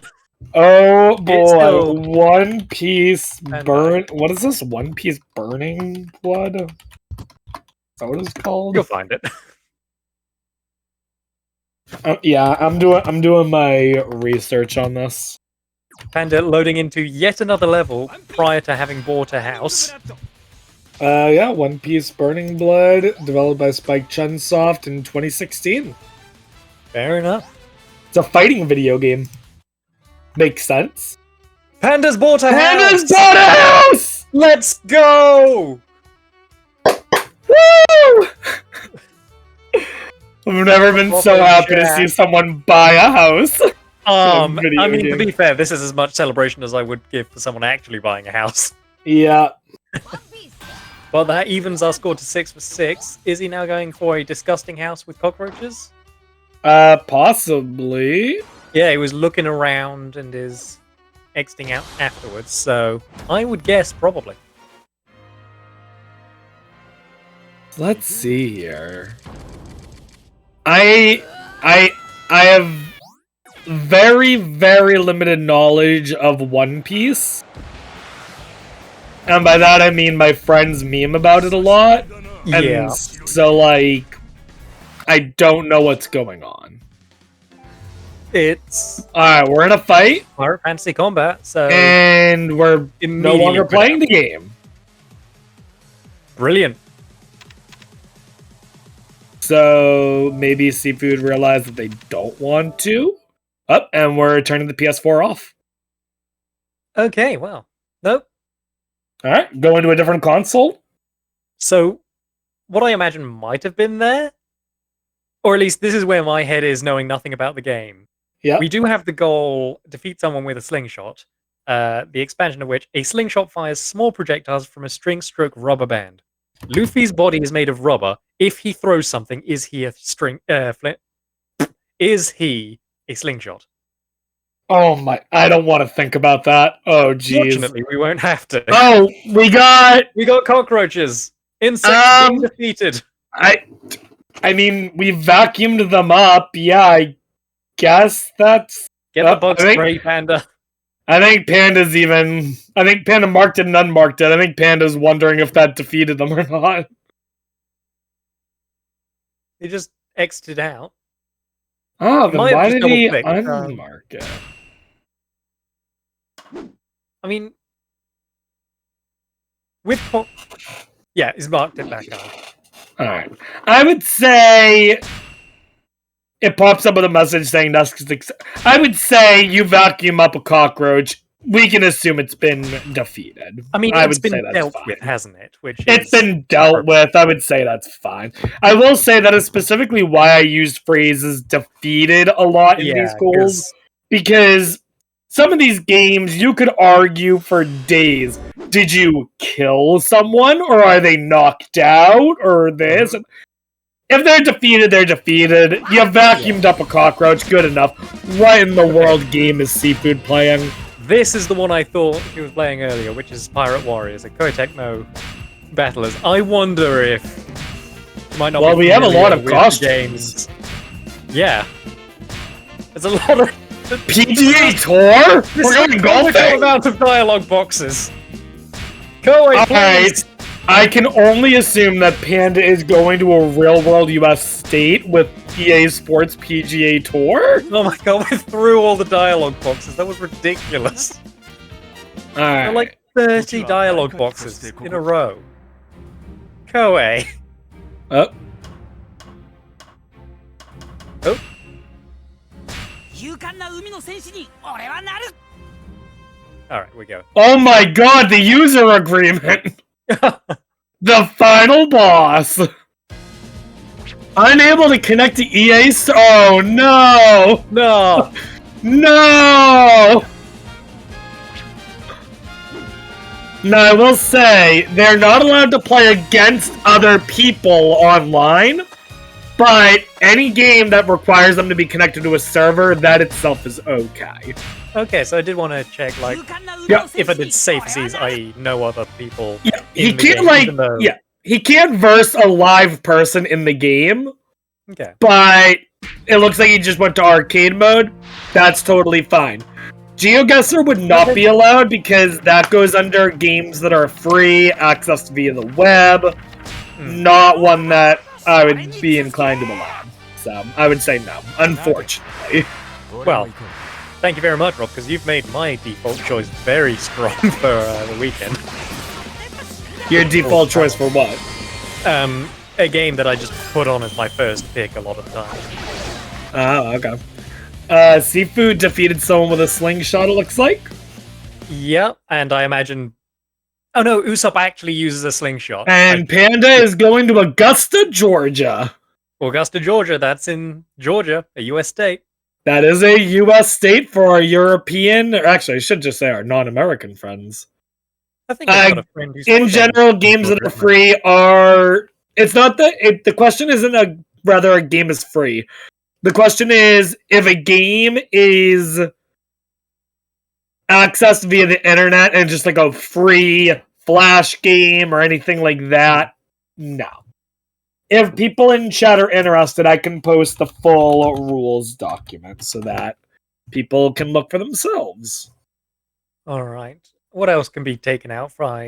Oh boy, still- One Piece And Burn. What is this? One Piece Burning Blood? Is that what it's called? You'll find it. Yeah, I'm doing my research on this. Panda loading into yet another level prior to having bought a house. Yeah, One Piece Burning Blood, developed by Spike Chunsoft in 2016. Fair enough. It's a fighting video game. Makes sense. Panda's bought a Panda's house! bought a house! Let's go! Woo! I've never been so Proper happy to chat. see someone buy a house. I video mean, to game. be fair, this is as much celebration as I would give for someone actually buying a house. Yeah. Well, that evens our score to 6 for 6. Is he now going for a disgusting house with cockroaches? Possibly. Yeah, he was looking around and is exiting out afterwards, so I would guess probably. Let's see here. I have very, very limited knowledge of One Piece. And by that I mean my friends meme about it a lot. And Yeah. so, like, I don't know what's going on. It's Alright, we're in a fight, Pirate Fantasy Combat, so and we're no immediately longer put playing out. the game. Brilliant. So maybe CFood realized that they don't want to. Up, and we're turning the PS4 off. Okay, well, nope. Alright, go into a different console. So, what I imagine might have been there, or at least this is where my head is knowing nothing about the game. Yeah. We do have the goal, defeat someone with a slingshot, the expansion of which, a slingshot fires small projectiles from a string-stroke rubber band. Luffy's body is made of rubber. If he throws something, is he a is he a slingshot? Oh my, I don't want to think about that. Oh jeez. Fortunately, we won't have to. Oh, we got cockroaches. Insects being defeated. I mean, we vacuumed them up. Yeah, I guess that's Get the bug spray, Panda. I think Panda marked it and unmarked it. I think Panda's wondering if that defeated them or not. He just exited out. Oh, Might then have why just did he double-clicked, unmark it? I mean, yeah, he's marked it back on. All right. I would say it pops up with a message saying that's. I would say you vacuum up a cockroach. We can assume it's been defeated. I mean, I it's would say been that's dealt fine. with, hasn't it? Which It's is been dealt with. I would say that's fine. I will say that is specifically why I used phrases defeated a lot in these goals. Because some of these games, you could argue for days. Did you kill someone? Or are they knocked out? Or this? If they're defeated, they're defeated. You vacuumed up a cockroach. Good enough. What in the world game is CFood playing? This is the one I thought he was playing earlier, which is Pirate Warriors, a Koei Tecmo Battlers. I wonder if you might not. Well, be we have a lot familiar of with costumes. games. Yeah, there's a lot of PGA Tour? We're going the golfing? amount of dialogue boxes. Koei, Alright, I can only assume that Panda is going to a real-world US state with EA Sports PGA Tour? Oh my god, we threw all the dialogue boxes. That was ridiculous. There are Alright. like 30 dialogue boxes in a row. Koei. Oh. Oh. Alright, we go. Oh my god, the user agreement! The final boss! Unable to connect to EA. Oh no! No! No! Now, I will say, they're not allowed to play against other people online, but any game that requires them to be connected to a server, that itself is okay. Okay, so I did want to check, like, Yeah. if I did safe seas, i.e. no other people. Yeah, he in the can't, game, like, even though- yeah, he can't verse a live person in the game, Okay. but it looks like he just went to arcade mode. That's totally fine. GeoGuessr would not be allowed because that goes under games that are free, accessed via the web. Not one that I would be inclined to allow. So I would say no, unfortunately. Well, thank you very much, Rob, because you've made my default choice very strong for the weekend. Your default choice for what? A game that I just put on as my first pick a lot of the time. Oh, okay. CFood defeated someone with a slingshot, it looks like. Yeah, and I imagine... Oh no, Usopp actually uses a slingshot. And Panda is going to Augusta, Georgia. Augusta, Georgia, that's in Georgia, a US state. That is a US state for our European, or actually I should just say our non-American friends. I think I've got a friend who's In from general, games that are free are... It's not that... The question isn't whether a game is free. The question is, if a game is accessed via the internet and just like a free Flash game or anything like that, no. If people in chat are interested, I can post the full rules document so that people can look for themselves. Alright. What else can be taken out from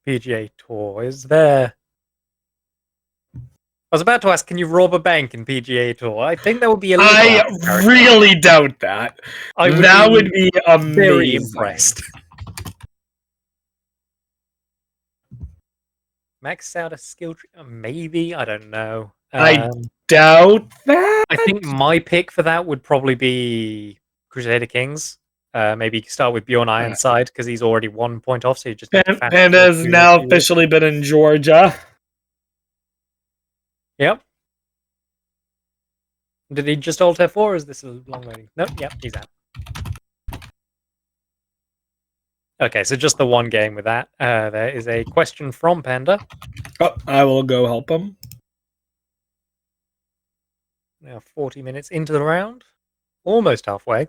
PGA Tour? Is there... I was about to ask, can you rob a bank in PGA Tour? I think that would be illegal. I really doubt that. That would be amazing. Very impressed. Max out a skill tree? Maybe, I don't know. I doubt that. I think my pick for that would probably be Crusader Kings. Maybe start with Bjorn Ironside because he's already 1 point off, so you just Panda has now officially been in Georgia. Yep. Did he just alt F4 or is this a long loading? Nope, yep, he's out. Okay, so just the one game with that. There is a question from Panda. Oh, I will go help him. Now 40 minutes into the round. Almost halfway.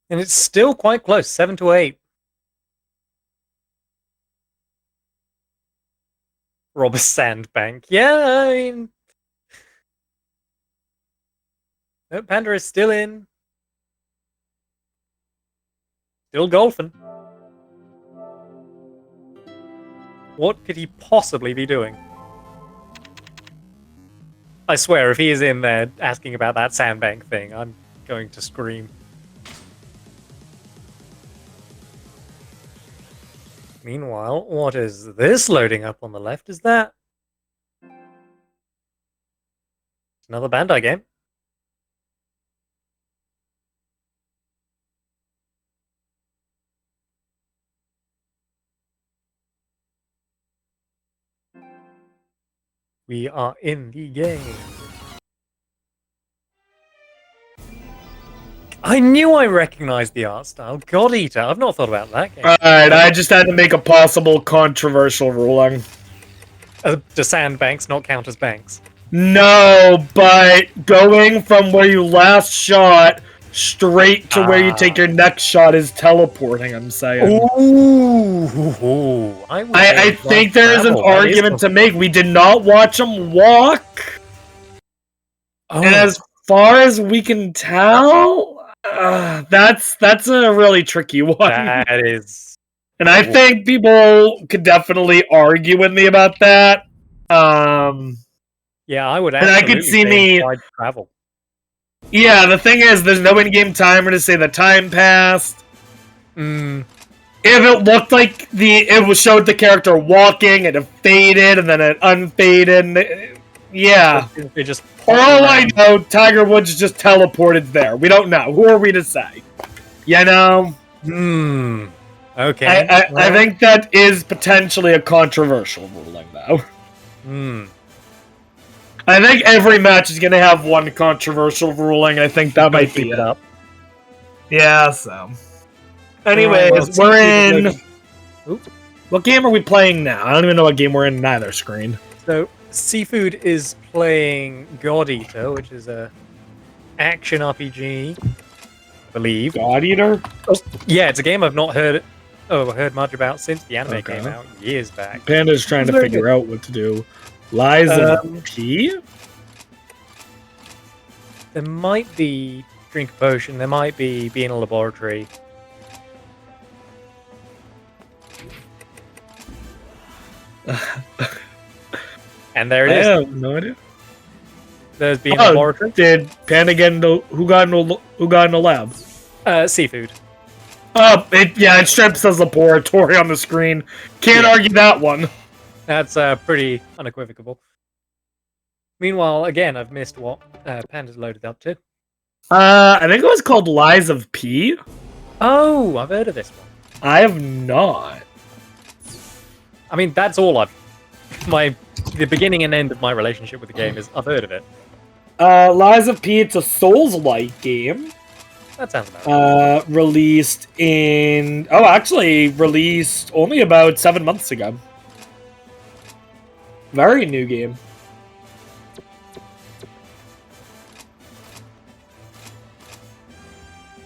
And it's still quite close, 7-8. Rob a sandbank. Yeah, I mean... No, Panda is still in. Still golfing. What could he possibly be doing? I swear, if he is in there asking about that sandbank thing, I'm going to scream. Meanwhile, what is this loading up on the left? Is that another Bandai game? We are in the game. I knew I recognized the art style. God Eater. I've not thought about that game. Alright, I just had to make a possible controversial ruling. Do sandbanks not count as banks? No, but going from where you last shot straight to where you take your next shot is teleporting, I'm saying. Ooh. I think there is an argument to make. We did not watch him walk. Oh. And as far as we can tell, that's a really tricky one. That is. And I think people could definitely argue with me about that. Yeah, I would And I absolutely could see say me- implied travel. Yeah, the thing is, there's no in-game timer to say the time passed. Mm, If it looked like showed the character walking and it faded and then it unfaded, yeah. it just For all I around. know, Tiger Woods just teleported there. We don't know. Who are we to say? You know? Okay. I think that is potentially a controversial ruling, though. I think every match is going to have one controversial ruling. I think that might be keep it. it up. Yeah, so. Anyways, Alright, well, we're CFood in... loading- Oop. What game are we playing now? I don't even know what game we're in neither screen. So, CFood is playing God Eater, which is a action RPG, I believe. God Eater? Yeah, it's a game I've not heard much about since the anime Okay. came out years back. Panda's trying to Very figure out what to do. Liza P? There might be drink a potion, there might be in a laboratory. And there it I is. have no idea. There's being a laboratory. Did Panda get into who got in the lab? CFood. It strip says laboratory on the screen. Can't argue that one. That's pretty unequivocal. Meanwhile, again, I've missed what Panda's loaded up to. I think it was called Lies of P. Oh, I've heard of this one. I have not. I mean, that's all the beginning and end of my relationship with the game is I've heard of it. Lies of P, it's a Souls-like game. That sounds about right. Released only about 7 months ago. Very new game.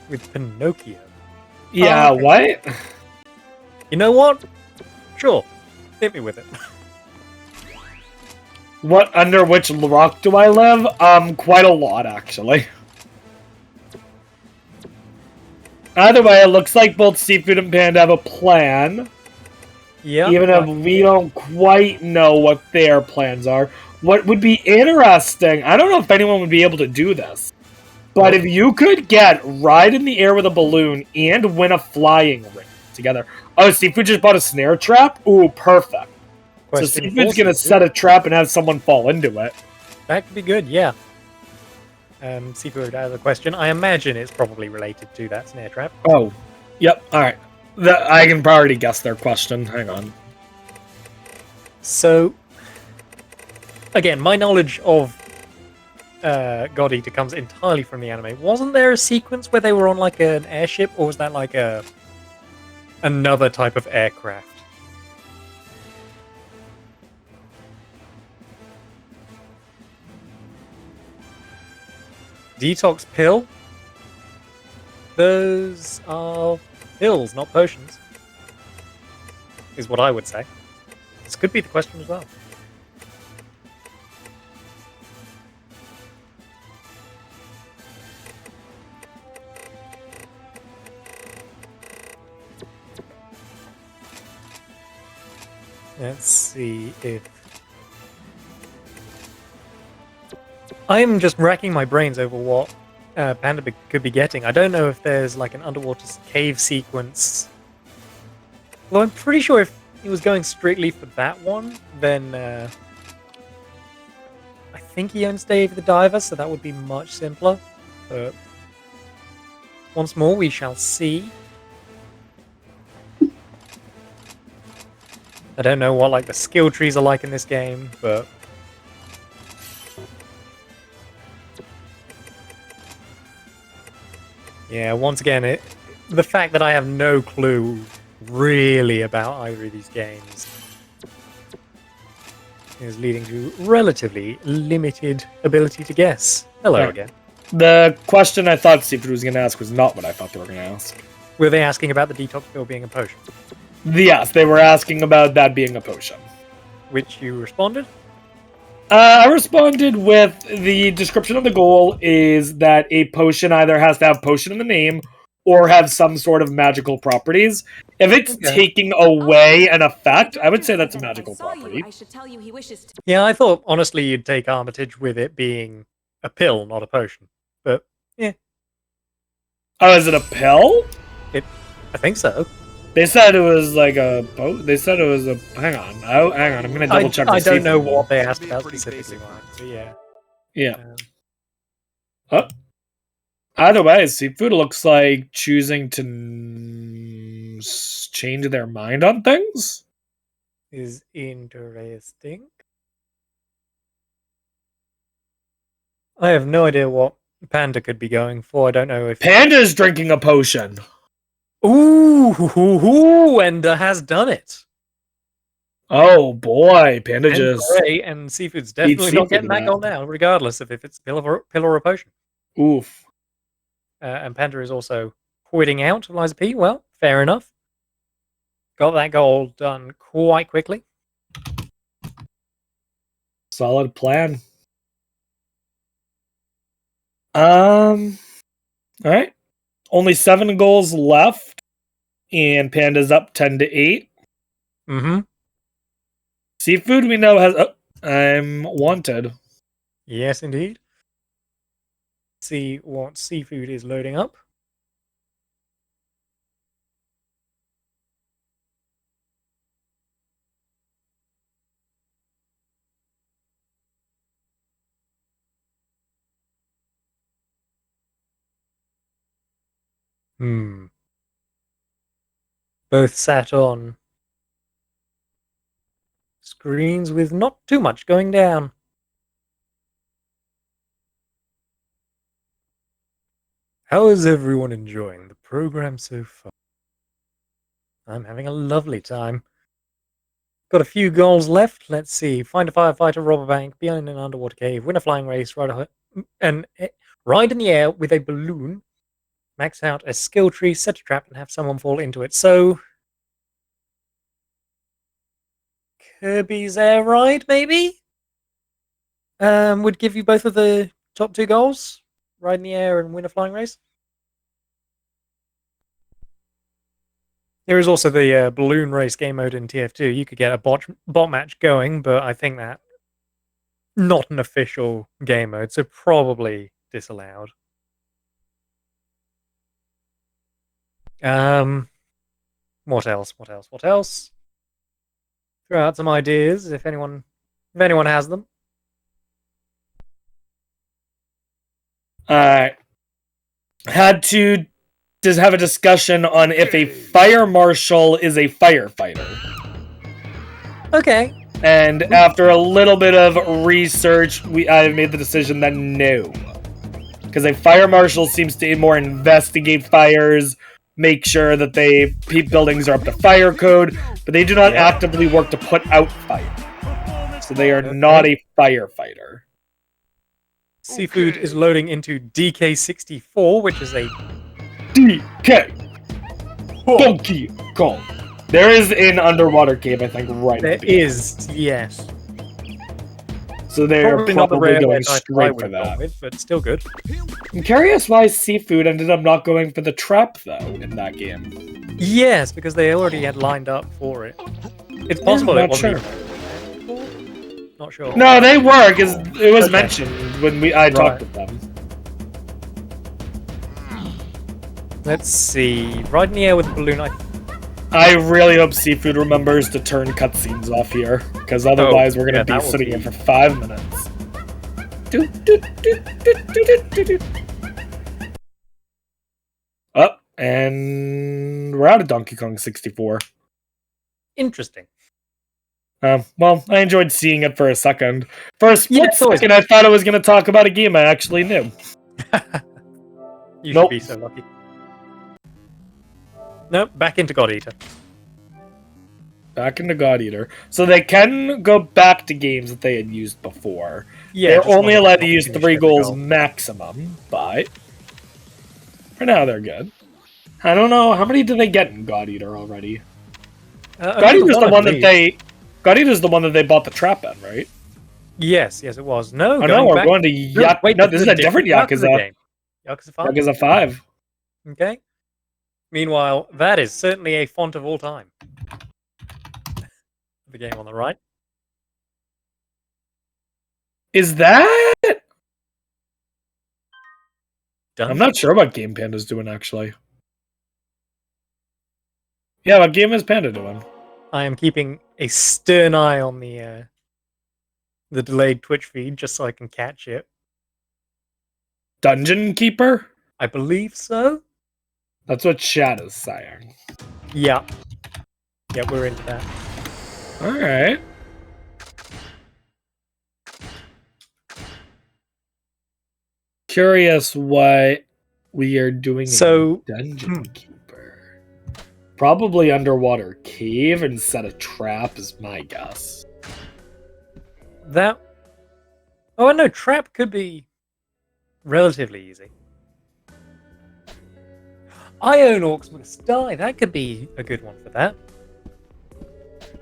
With Pinocchio. Yeah, okay. what? You know what? Sure. Hit me with it. What, under which rock do I live? Quite a lot, actually. Either way, it looks like both CFood and Panda have a plan. Yeah. Even if we don't quite know what their plans are. What would be interesting, I don't know if anyone would be able to do this, but if you could get ride in the air with a balloon and win a flying ring together. Oh, CFood just bought a snare trap? Ooh, perfect. So CFood's gonna set a trap and have someone fall into it. That could be good, yeah. CFood has a question. I imagine it's probably related to that snare trap. Oh, yep, alright. I can already guess their question. Hang on. So, again, my knowledge of God Eater comes entirely from the anime. Wasn't there a sequence where they were on like an airship, or was that like another type of aircraft? Detox pill? Those are pills, not potions. Is what I would say. This could be the question as well. Let's see if... I'm just racking my brains over what Panda could be getting. I don't know if there's like an underwater cave sequence. Although I'm pretty sure if he was going strictly for that one, then I think he owns Dave the Diver, so that would be much simpler. But once more, we shall see. I don't know what like the skill trees are like in this game, but yeah, once again, the fact that I have no clue really about either of these games is leading to relatively limited ability to guess. Hello Yeah. again. The question I thought CFood was going to ask was not what I thought they were going to ask. Were they asking about the detox pill being a potion? Yes, they were asking about that being a potion. Which you responded? I responded with the description of the goal is that a potion either has to have potion in the name or have some sort of magical properties. If it's Okay. taking away an effect, I would say that's a magical property. I should tell you he wishes to. Yeah, I thought honestly you'd take Armitage with it being a pill, not a potion. But Oh, is it a pill? I think so. They said it was like a. They said it was a. Hang on. Oh, hang on. I'm gonna double check. I the don't know sequel. what they asked Be about pretty specifically, basic. Mark. So yeah. Yeah. Either way, seafood looks like choosing to change their mind on things. Is interesting. I have no idea what Panda could be going for. I don't know if Panda's drinking a potion. Ooh, and has done it. Oh boy, Panda And just. Gray and Seafood's definitely not Seafood getting that now. goal now, regardless of if it's pill or a potion. Oof. And Panda is also quitting out Eliza P. Well, fair enough. Got that goal done quite quickly. Solid plan. All right. Only 7 goals left, and Panda's up 10-8. Mm-hmm. Seafood we know has. Oh, I'm wanted. Yes, indeed. See what Seafood is loading up. Both sat on screens with not too much going down. How is everyone enjoying the program so far? I'm having a lovely time. Got a few goals left. Let's see. Find a firefighter, rob a bank, be in an underwater cave, win a flying race, ride in the air with a balloon, max out a skill tree, set a trap, and have someone fall into it. So, Kirby's Air Ride, maybe? Would give you both of the top 2 goals. Ride in the air and win a flying race. There is also the balloon race game mode in TF2. You could get a bot match going, but I think that not an official game mode, so probably disallowed. What else? Throw out some ideas if anyone has them. Had to just have a discussion on if a fire marshal is a firefighter. Okay. And after a little bit of research, I've made the decision that no. Because a fire marshal seems to more investigate fires, make sure that buildings are up to fire code, but they do not actively work to put out fire. So they are not a firefighter. Seafood is loading into DK64, which is a DK! Donkey Kong! There is an underwater cave, I think, right There at the beginning. is, yes. So they're Probably not the probably rare going title I straight would for have gone that. with, but still good. I'm curious why Seafood ended up not going for the trap, though, in that game. Yes, because they already had lined up for it. It's possible not it wasn't sure. even not sure. No, they were, because it was Okay. mentioned when I talked with them. Let's see. Ride in the air with a balloon. I really hope CFood remembers to turn cutscenes off here, because otherwise we're going to yeah, be that will sitting be- here for 5 minutes. Up, and we're out of Donkey Kong 64. Interesting. Well, I enjoyed seeing it for a second. For a split it's always- second, I thought I was going to talk about a game I actually knew. You Nope. should be so lucky. Nope, back into God Eater. Back into God Eater. So they can go back to games that they had used before. Yeah, They're just long only as allowed they've to not use finished 3 every goals goal. maximum, but for now they're good. I don't know, how many did they get in God Eater already? God Eater's the I one that believe. they... God Eater's the one that they bought the trap in, right? Yes, it was. No, Oh going no, we're back... going to Yakuza. No, this is a different Yakuza. game. Yakuza 5? Yakuza 5. Okay. Meanwhile, that is certainly a font of all time. The game on the right. Is that... Done. I'm not sure what game Panda's doing, actually. Yeah, what game is Panda doing? I am keeping a stern eye on the delayed Twitch feed just so I can catch it. Dungeon Keeper? I believe so. That's what chat is saying. Yeah. Yeah, we're into that. Alright. Curious what we are doing So- in Dungeon Keeper. Probably underwater cave and set a trap is my guess. That... Oh, I know, trap could be relatively easy. I own Orcs Must Die. That could be a good one for that.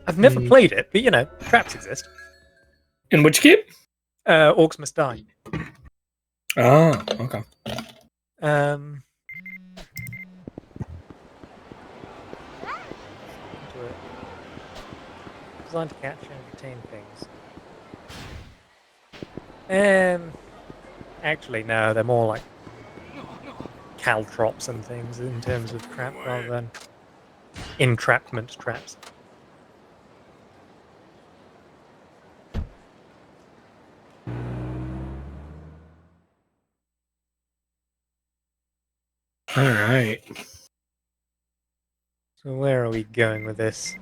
I've never played it, but you know, traps exist. In which game? Orcs Must Die. Ah, okay. Into it. Designed to catch and retain things. Actually, no, they're more like caltrops and things in terms of trap rather than entrapment traps. Alright. So where are we going with this?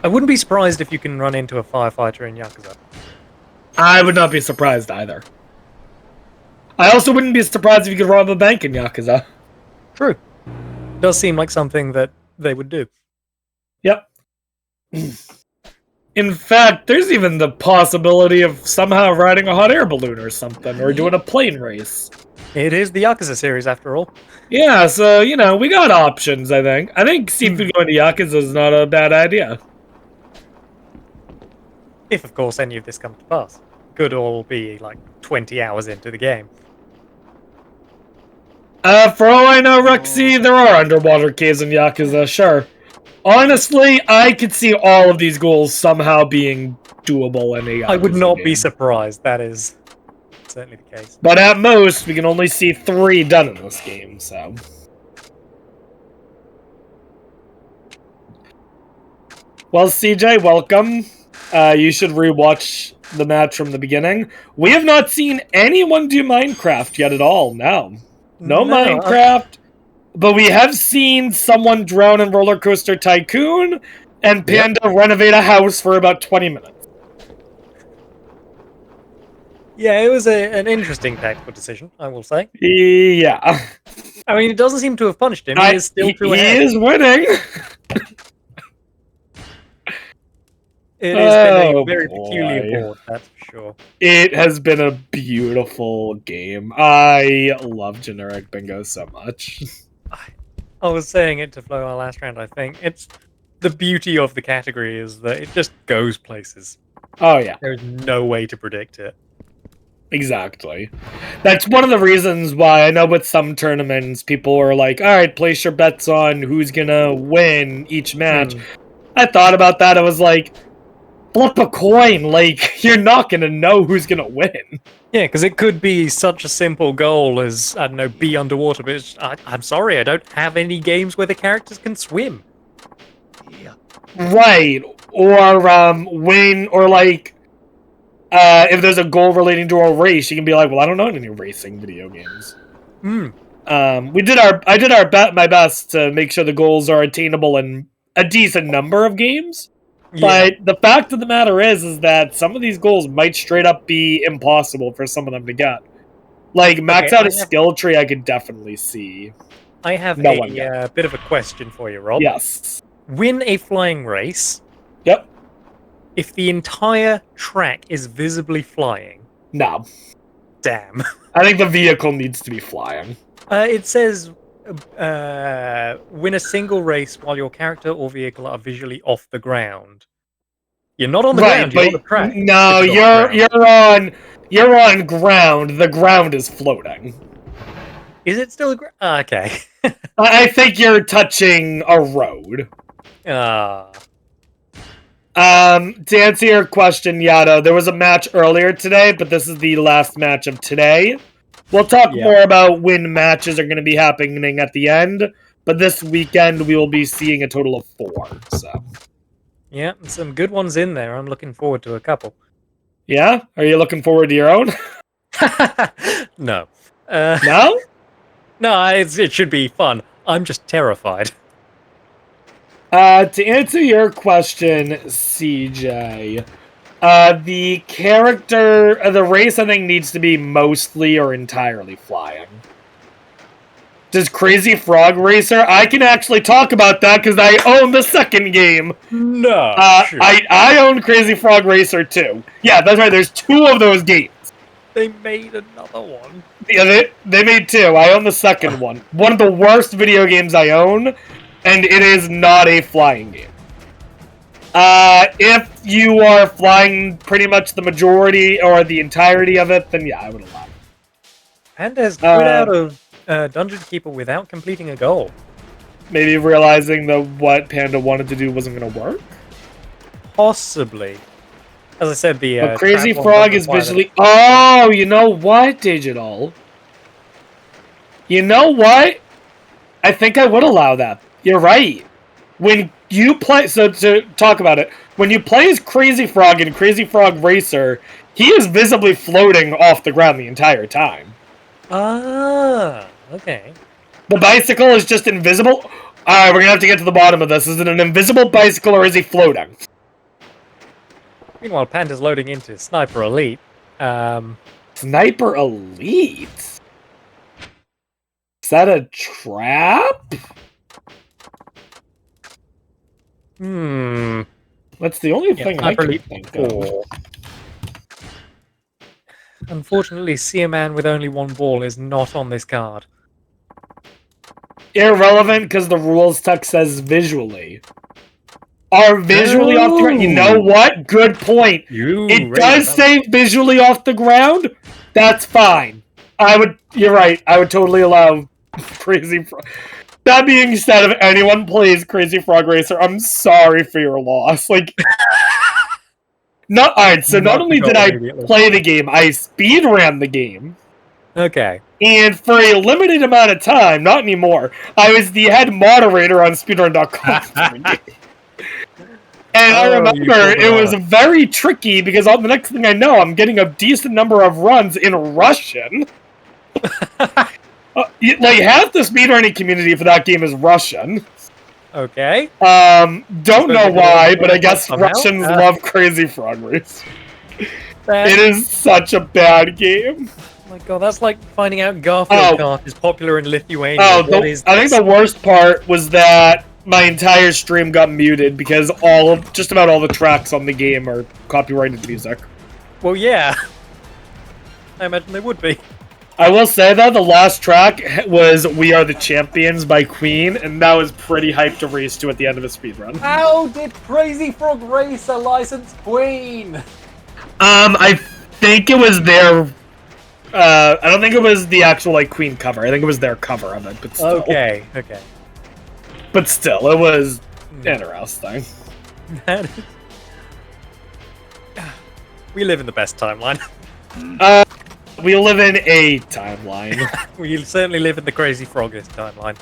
I wouldn't be surprised if you can run into a firefighter in Yakuza. I would not be surprised either. I also wouldn't be surprised if you could rob a bank in Yakuza. True. Does seem like something that they would do. Yep. In fact, there's even the possibility of somehow riding a hot air balloon or something, or doing a plane race. It is the Yakuza series after all. Yeah, so, you know, we got options, I think. I think CFood going to Yakuza is not a bad idea. If, of course, any of this comes to pass. Could all be like 20 hours into the game. For all I know, Rexy, there are underwater caves in Yakuza, sure. Honestly, I could see all of these goals somehow being doable in a Yakuza I would not be game. surprised. That is certainly the case. But at most, we can only see 3 done in this game, so... Well, CJ, welcome. You should rewatch the match from the beginning. We have not seen anyone do Minecraft yet at all, no. No Minecraft, but we have seen someone drown in Roller Coaster Tycoon, and Panda renovate a house for about 20 minutes. Yeah, it was an interesting tactical decision, I will say. Yeah. I mean, it doesn't seem to have punished him. He is still too He ahead. is winning. It has been Oh, a very boy. peculiar board, that's for sure. It has been a beautiful game. I love generic bingo so much. I was saying it to Flo our last round, I think. It's the beauty of the category is that it just goes places. Oh, yeah. There's no way to predict it. Exactly. That's one of the reasons why I know with some tournaments, people are like, alright, place your bets on who's gonna win each match. I thought about that. I was like, flip a coin. Like, you're not gonna know who's gonna win. Yeah, because it could be such a simple goal as, I don't know, be underwater, but I'm sorry, I don't have any games where the characters can swim. Yeah. Right. Or win, or like if there's a goal relating to a race, you can be like, well, I don't know any racing video games. Hmm. I did my best to make sure the goals are attainable in a decent number of games. Yeah. But the fact of the matter is that some of these goals might straight up be impossible for some of them to get. Like max Okay, out a skill tree, I could definitely see. I have No one a bit of a question for you, Rob. Yes. Win a flying race Yep. if the entire track is visibly flying. No. Damn. I think the vehicle needs to be flying. It says win a single race while your character or vehicle are visually off the ground. You're not on the ground, you're on the track. no, If you're off the ground. you're on ground. The ground is floating. Is it still a ground? Okay. I think you're touching a road. Ah. To answer your question, Yato, there was a match earlier today, but this is the last match of today. We'll talk more about when matches are going to be happening at the end, but this weekend we will be seeing a total of 4. So, Yeah, some good ones in there. I'm looking forward to a couple. yeah, are you looking forward to your own? No. No? No, it should be fun. I'm just terrified. To answer your question, CJ, the character, the race, I think, needs to be mostly or entirely flying. Does Crazy Frog Racer? I can actually talk about that because I own the second game. No. Sure. I own Crazy Frog Racer too. Yeah, that's right. There's 2 of those games. They made another one. Yeah, they made 2. I own the second one. One of the worst video games I own, and it is not a flying game. If you are flying pretty much the majority or the entirety of it, then yeah, I would allow it. Panda has quit out of Dungeon Keeper without completing a goal. Maybe realizing that what Panda wanted to do wasn't going to work? Possibly. As I said, the But Crazy trap one Frog doesn't is require visually... Oh, you know what, Digital? You know what? I think I would allow that. You're right. When you play... So, to talk about it, when you play as Crazy Frog in Crazy Frog Racer, he is visibly floating off the ground the entire time. Ah, okay. The bicycle is just invisible. Alright, we're gonna have to get to the bottom of this. Is it an invisible bicycle or is he floating? Meanwhile, Panda's loading into Sniper Elite. Sniper Elite? Is that a trap? That's the only thing I Sniper can Elite think of. 4. Unfortunately, see a man with only one ball is not on this card. Irrelevant because the rules text says visually. Are visually off the ground? You know what? Good point. It does say visually off the ground. That's fine. You're right. I would totally allow Crazy Frog. That being said, if anyone plays Crazy Frog Racer, I'm sorry for your loss. Like, alright, so not only did I play the game, I speedran the game. Okay. And for a limited amount of time, not anymore, I was the head moderator on speedrun.com for the game. And I remember it was very tricky because the next thing I know, I'm getting a decent number of runs in Russian. Like, half the speedrunning community for that game is Russian. Okay. Don't know why, but I guess Russians love Crazy Frog Race. It is such a bad game. Oh my god, that's like finding out Garfield Kart is popular in Lithuania. I think the worst part was that my entire stream got muted because just about all the tracks on the game are copyrighted music. Well, yeah. I imagine they would be. I will say that the last track was We Are the Champions by Queen, and that was pretty hyped to race to at the end of a speedrun. How did Crazy Frog Racer license Queen? I think it was their... I don't think it was the actual, like, Queen cover. I think it was their cover of it, but still. Okay. But still, it was interesting. We live in the best timeline. We live in a timeline. We certainly live in the Crazy Frogist timeline.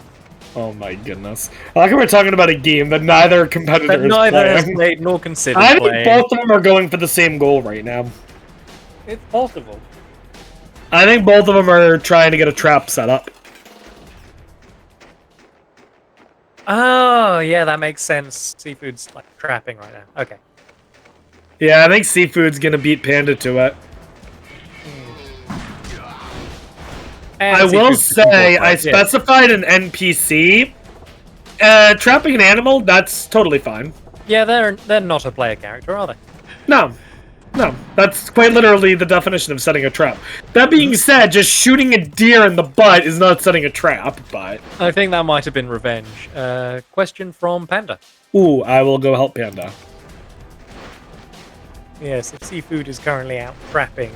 Oh my goodness. I like how we're talking about a game that neither competitor That is neither has playing. played nor considered I think playing. both of them are going for the same goal right now. It's possible. I think both of them are trying to get a trap set up. Oh, yeah, that makes sense. CFood's like trapping right now. Okay. Yeah, I think CFood's gonna beat Panda to it. And I will CFood's the keyboard say, I player, yeah. specified an NPC. Trapping an animal, that's totally fine. Yeah, they're not a player character, are they? No. No, that's quite literally the definition of setting a trap. That being said, just shooting a deer in the butt is not setting a trap, but... I think that might have been revenge. Question from Panda. Ooh, I will go help Panda. Yes, if CFood is currently out trapping.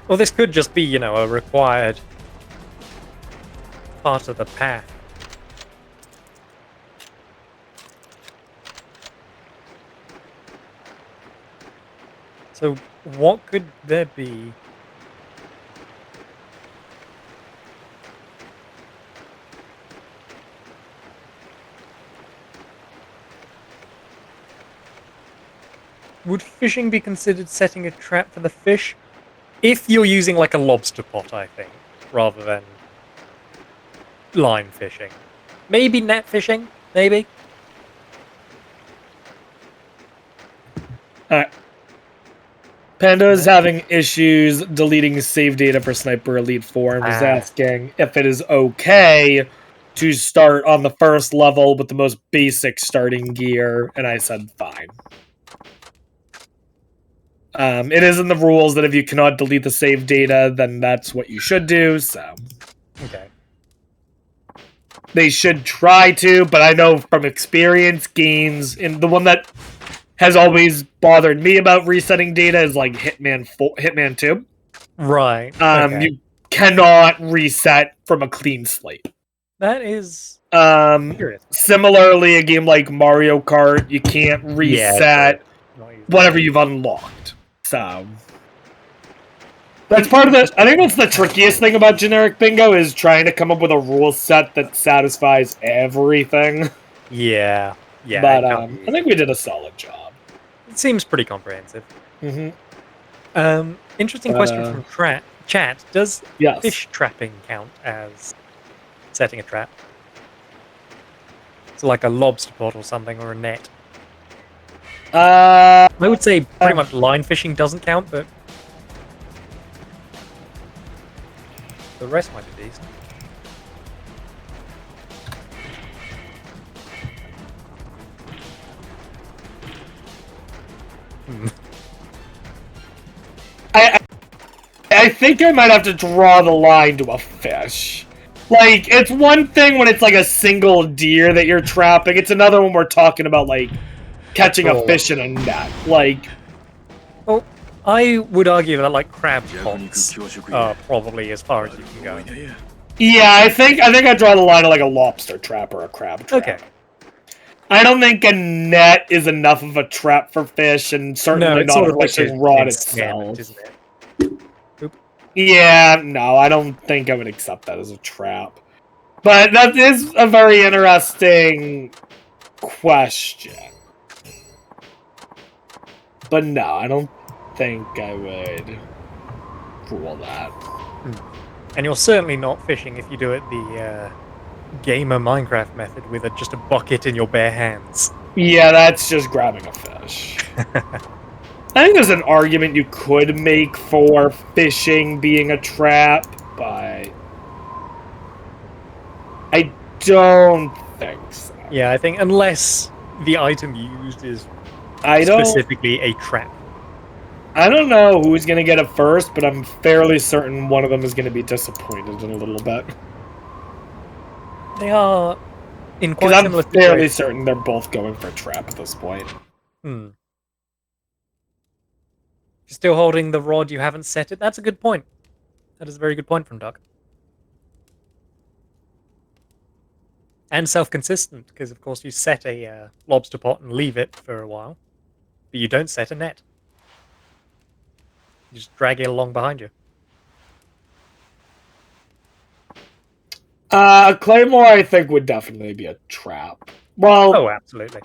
Well, this could just be, you know, a required part of the path. So, what could there be? Would fishing be considered setting a trap for the fish? If you're using like a lobster pot, I think, rather than line fishing. Maybe net fishing, maybe. Alright. Panda is having issues deleting save data for Sniper Elite 4 and was asking if it is okay to start on the first level with the most basic starting gear, and I said fine. It is in the rules that if you cannot delete the save data, then that's what you should do, so... Okay. They should try to, but I know from experience, games, and the one that has always bothered me about resetting data is like Hitman 2. Right. Okay. You cannot reset from a clean slate. That is curious. Similarly, a game like Mario Kart, you can't reset whatever you've unlocked. So that's part of the. I think that's the trickiest thing about generic bingo is trying to come up with a rule set that satisfies everything. Yeah. Yeah. But I think we did a solid job. It seems pretty comprehensive. Mm-hmm. Interesting question from chat. Does fish trapping count as setting a trap? So like a lobster pot or something, or a net? I would say pretty much line fishing doesn't count, but the rest might be decent. I think I might have to draw the line to a fish. Like, it's one thing when it's like a single deer that you're trapping. It's another when we're talking about, like, catching a fish in a net. Like... Well, I would argue that, like, crab pots are probably as far as you can go. Yeah, I think I draw the line at, like, a lobster trap or a crab trap. Okay. I don't think a net is enough of a trap for fish, and certainly not a fishing rod itself. Isn't it? Yeah, no, I don't think I would accept that as a trap. But that is a very interesting question. But no, I don't think I would rule that. And you're certainly not fishing if you do it the gamer Minecraft method with just a bucket in your bare hands. Yeah, that's just grabbing a fish. I think there's an argument you could make for fishing being a trap, but I don't think so. Yeah, I think unless the item used is specifically a trap. I don't know who's going to get it first, but I'm fairly certain one of them is going to be disappointed in a little bit. They are in quite similar situations. I'm fairly certain they're both going for a trap at this point. You're still holding the rod, you haven't set it. That's a good point. That is a very good point from Doug. And self-consistent, because of course you set a lobster pot and leave it for a while, but you don't set a net. You just drag it along behind you. A claymore, I think, would definitely be a trap. Well, Oh, absolutely.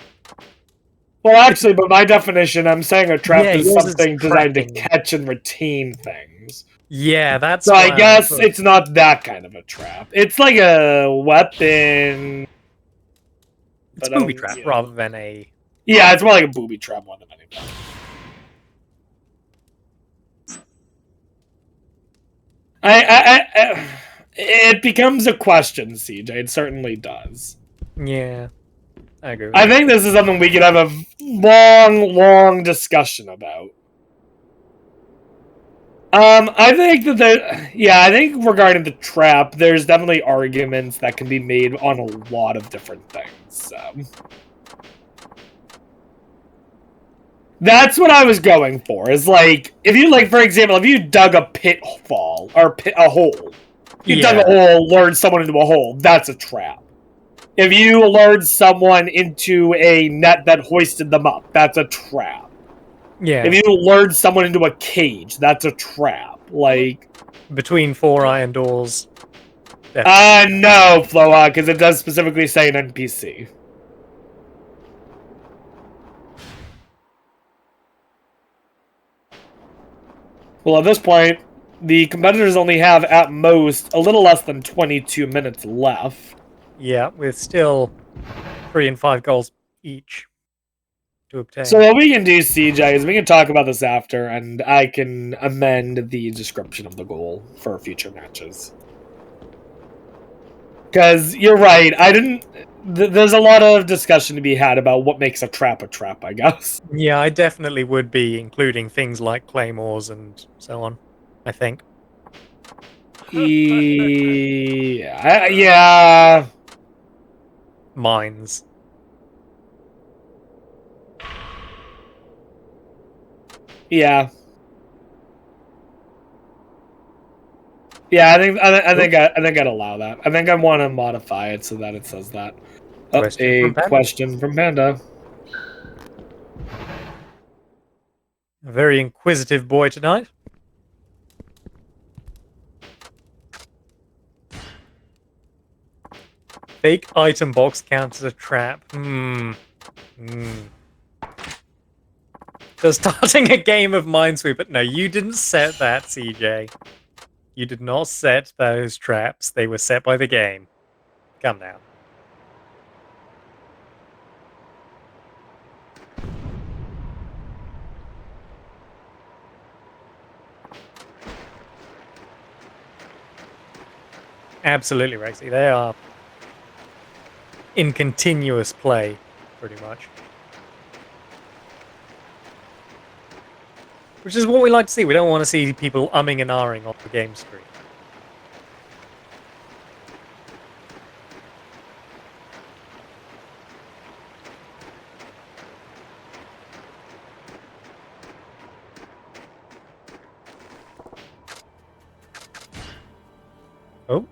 actually, but my definition, I'm saying a trap Yeah, is yours is something designed to trapping. catch and retain things. Yeah, that's So I why guess thought- it's not that kind of a trap. It's like a weapon. it's but I booby don't- trap yeah. rather than a. Yeah, it's more like a booby trap more than anything. It becomes a question, CJ. It certainly does. Yeah, I agree. With I that. think this is something we could have a long discussion about. I think that I think regarding the trap, there's definitely arguments that can be made on a lot of different things. So. That's what I was going for. Is like if you for example, if you dug a pitfall or a hole, you dug a hole, lured someone into a hole. That's a trap. If you lured someone into a net that hoisted them up, that's a trap. Yeah. If you lured someone into a cage, that's a trap. Like between 4 iron doors. No, Floa, because it does specifically say an NPC. Well, at this point, the competitors only have, at most, a little less than 22 minutes left. Yeah, with still 3 and 5 goals each to obtain. So what we can do, CJ, is we can talk about this after, and I can amend the description of the goal for future matches. Because you're right, there's a lot of discussion to be had about what makes a trap, I guess. Yeah, I definitely would be including things like claymores and so on, I think. Yeah. Mines. Yeah. Yeah, I think I'd allow that. I think I want to modify it so that it says that. Question from Panda. A very inquisitive boy tonight. Fake item box counts as a trap. So starting a game of Minesweeper. No, you didn't set that, CJ. You did not set those traps. They were set by the game. Come now. Absolutely, Rexy. They are in continuous play, pretty much. Which is what we like to see. We don't want to see people umming and ahhing off the game screen. Oh.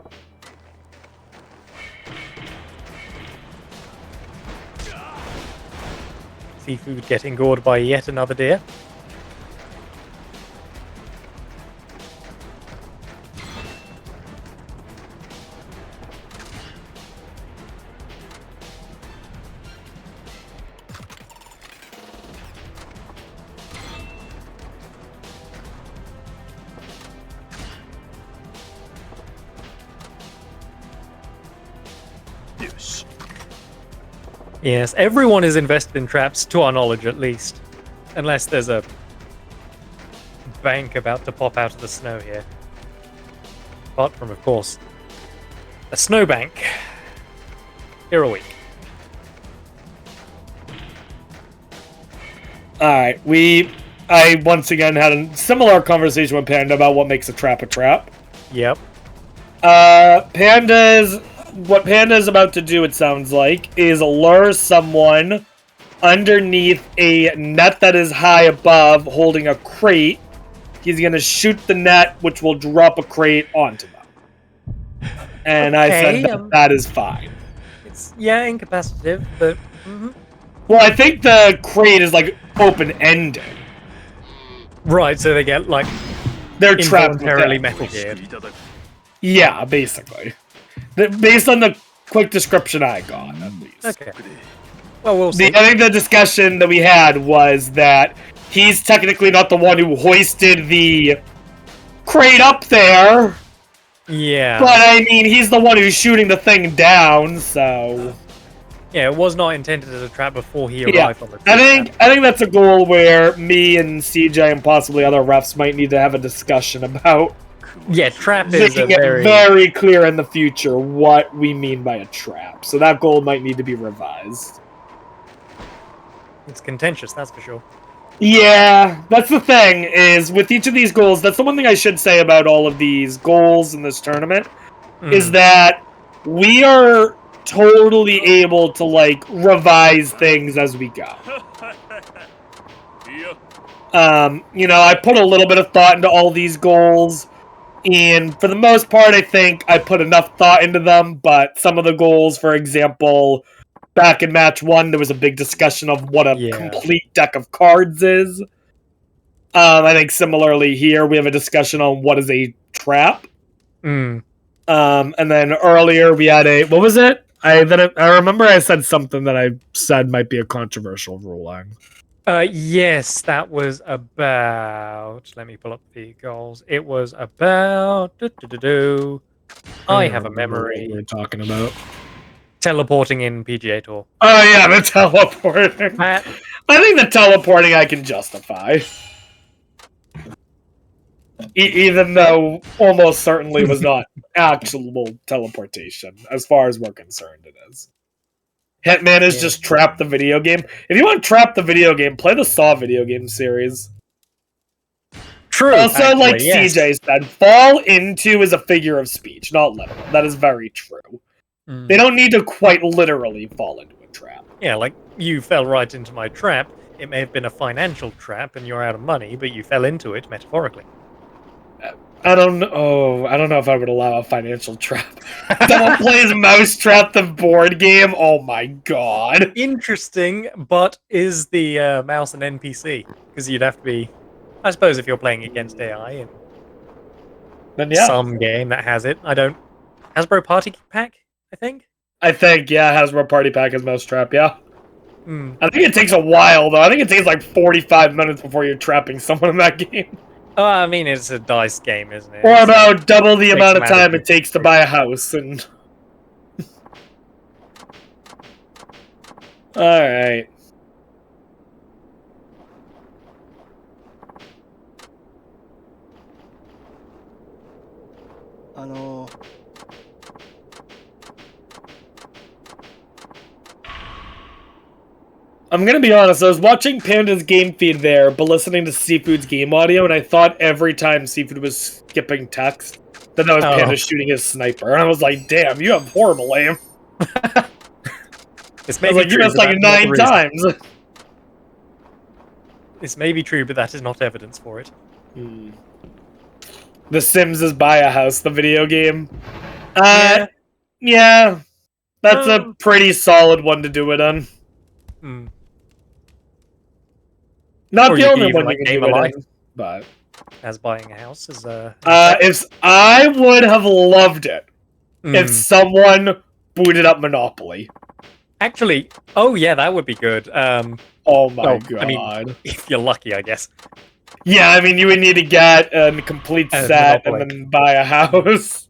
CFood getting gored by yet another deer. Yes, everyone is invested in traps, to our knowledge at least. Unless there's a bank about to pop out of the snow here. Apart from, of course, a snowbank. Here a week. Alright, I once again had a similar conversation with Panda about what makes a trap a trap. Yep. What Panda is about to do, it sounds like, is lure someone underneath a net that is high above, holding a crate. He's going to shoot the net, which will drop a crate onto them. And I said that is fine. It's, yeah, incapacitative, but... Well, I think the crate is, like, open-ended. Right, so they get, like, they're trapped involuntarily metal geared. Yeah, basically. Based on the quick description I got, at least. Okay. Well, we'll see. I think the discussion that we had was that he's technically not the one who hoisted the crate up there. Yeah. But, I mean, he's the one who's shooting the thing down, so... Yeah, it was not intended as a trap before he Yeah, arrived on the I think that's a goal where me and CJ and possibly other refs might need to have a discussion about. Yeah, trap is a Making it very clear in the future what we mean by a trap. So that goal might need to be revised. It's contentious, that's for sure. Yeah, that's the thing, is with each of these goals, that's the one thing I should say about all of these goals in this tournament, is that we are totally able to, like, revise things as we go. You know, I put a little bit of thought into all these goals, and for the most part, I think I put enough thought into them, but some of the goals, for example, back in match 1, there was a big discussion of what a complete deck of cards is. I think similarly here, we have a discussion on what is a trap. And then earlier, we had a... What was it? I remember I said something that I said might be a controversial ruling. Yes, that was about... Let me pull up the goals. It was about... I have a memory. What we're talking about. Teleporting in PGA Tour. Oh, yeah, the teleporting. I think the teleporting I can justify. Even though almost certainly was not actual teleportation, as far as we're concerned it is. Hitman is just Trap the video game. If you want to Trap the video game, play the Saw video game series. True. Also, actually, like yes. CJ said, fall into is a figure of speech, not literal. That is very true. They don't need to quite literally fall into a trap. Yeah, like, you fell right into my trap. It may have been a financial trap and you're out of money, but you fell into it metaphorically. I don't know if I would allow a financial trap. Someone plays Mousetrap the board game? Oh my god. Interesting, but is the mouse an NPC? Because you'd have to be... I suppose if you're playing against AI in then yeah. some game that has it. I don't... Hasbro Party Pack, I think? I think, yeah, Hasbro Party Pack has Mousetrap, yeah. I think it takes a while, though. I think it takes like 45 minutes before you're trapping someone in that game. I mean, it's a dice game, isn't it? Or about double the amount of time it takes to buy a house. And alright. I'm gonna be honest, I was watching Panda's game feed there, but listening to CFood's game audio, and I thought every time CFood was skipping text, that was Panda shooting his sniper. And I was like, damn, you have horrible aim. It's maybe like, you missed like 9 times. This may be true, but that is not evidence for it. The Sims is Buy a House, the video game. Yeah. That's a pretty solid one to do it on. Not or the only one like you can do it in, but... As buying a house is if I would have loved it if someone booted up Monopoly. Actually, oh yeah, that would be good. Oh my god. I mean, if you're lucky, I guess. Yeah, I mean, you would need to get a complete set and then buy a house.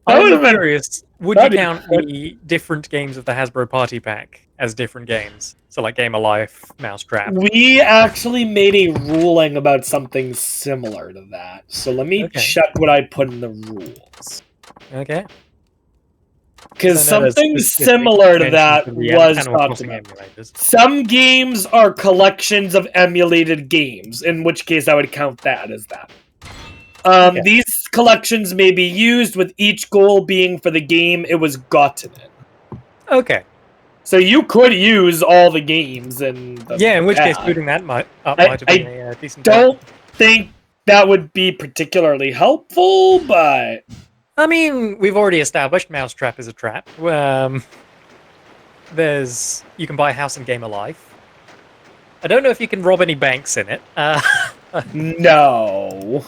I'm curious, would you count the different games of the Hasbro Party Pack as different games? So like Game of Life, Mousetrap. We actually made a ruling about something similar to that. So let me check what I put in the rules. Okay. Because something similar to that was talked about. Some games are collections of emulated games, in which case I would count that as that. These collections may be used with each goal being for the game it was gotten in. Okay. So you could use all the games in the in which case booting that might have been a decent don't think that would be particularly helpful, but... I mean, we've already established Mousetrap is a trap. You can buy a house in Game of Life. I don't know if you can rob any banks in it. No.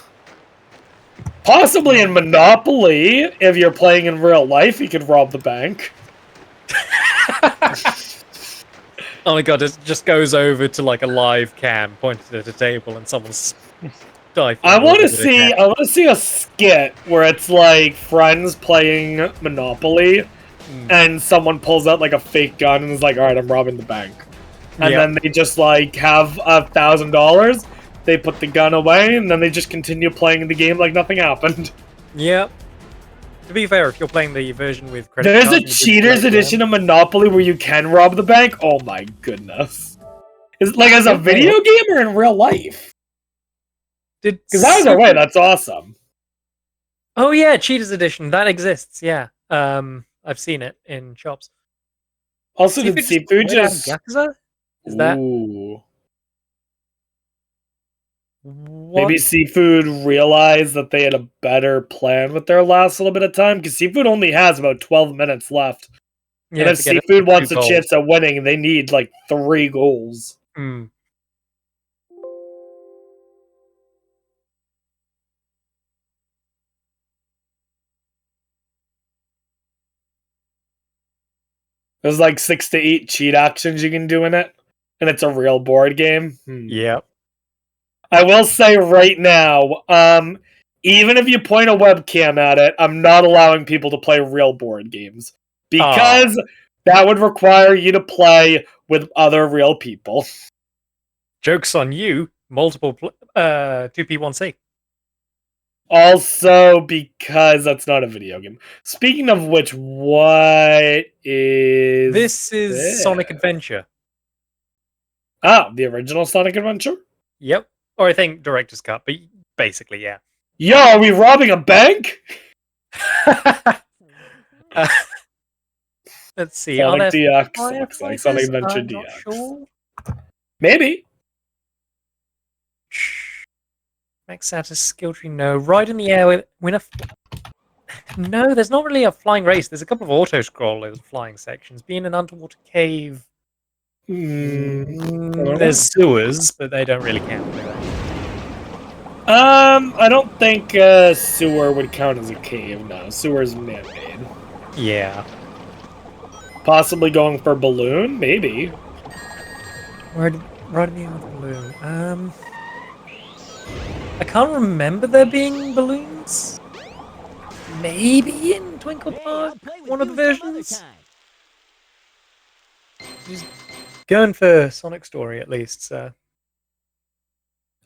Possibly in Monopoly, if you're playing in real life, you could rob the bank. Oh my god, it just goes over to like a live cam pointed at a table and someone's stifling. I want to see a skit where it's like friends playing Monopoly, and someone pulls out like a fake gun and is like, "All right, I'm robbing the bank," and then they just like have $1,000. They put the gun away, and then they just continue playing the game like nothing happened. Yep. To be fair, if you're playing the version with credit There's cards a and the cheaters digital edition of Monopoly where you can rob the bank. Oh my goodness! Is like as a video game or in real life? Because either way, that's awesome. Oh yeah, cheaters edition that exists. Yeah, I've seen it in shops. Also, did CFood just? Yakuza? Is that? Ooh. What? Maybe CFood realized that they had a better plan with their last little bit of time, because CFood only has about 12 minutes left. Yeah, and if CFood wants a chance at winning, they need like 3 goals. Hmm. There's like 6 to 8 cheat actions you can do in it, and it's a real board game. Yep. I will say right now, even if you point a webcam at it, I'm not allowing people to play real board games. Because that would require you to play with other real people. Joke's on you. Multiple 2P1C. Also, because that's not a video game. Speaking of which, what is This is Sonic Adventure. Oh, the original Sonic Adventure? Yep. Or I think Director's Cut, but basically, yeah. Yo, are we robbing a bank? Let's see. Sonic DX firefighters? looks like Sonic Adventure I'm not DX. sure. Maybe. Max status skill tree, no. Ride in the air with win a. No, there's not really a flying race. There's a couple of auto scrollers flying sections. Be in an underwater cave. There's sewers, but they don't really count. Do they? I don't think sewer would count as a cave. No, sewer's man-made. Yeah. Possibly going for balloon, maybe. Ride in the air with a balloon. I can't remember there being balloons. Maybe in Twinkle Park, one of the versions. Just going for Sonic Story at least. So.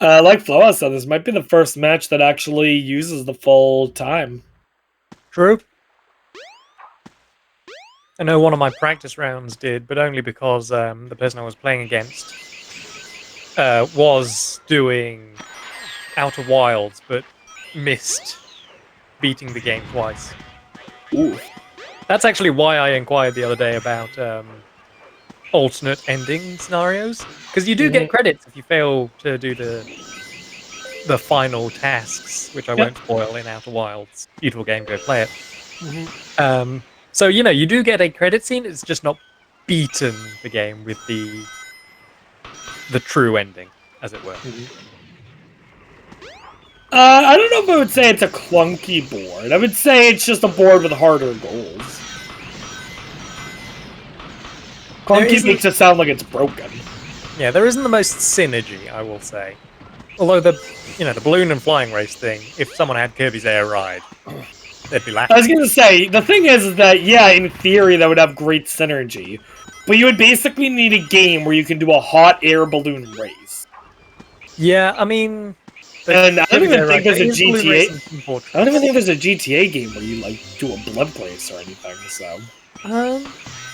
Like Floa said, this might be the first match that actually uses the full time. True. I know one of my practice rounds did, but only because the person I was playing against was doing Outer Wilds, but missed beating the game twice. Ooh. That's actually why I inquired the other day about alternate ending scenarios, because you do get credits if you fail to do the final tasks, which I won't spoil in Outer Wilds. Beautiful game, go play it. So you do get a credit scene. It's just not beaten the game with the true ending, as it were. I don't know if I would say it's a clunky board. I would say it's just a board with harder goals. Clunky makes it sound like it's broken. Yeah, there isn't the most synergy, I will say. Although the balloon and flying race thing, if someone had Kirby's Air Ride, they'd be laughing. I was gonna say, the thing is that, yeah, in theory that would have great synergy, but you would basically need a game where you can do a hot air balloon race. Yeah, I mean... And I don't even think there's a GTA... I don't even think there's a GTA game where you, like, do a blimp race or anything, so...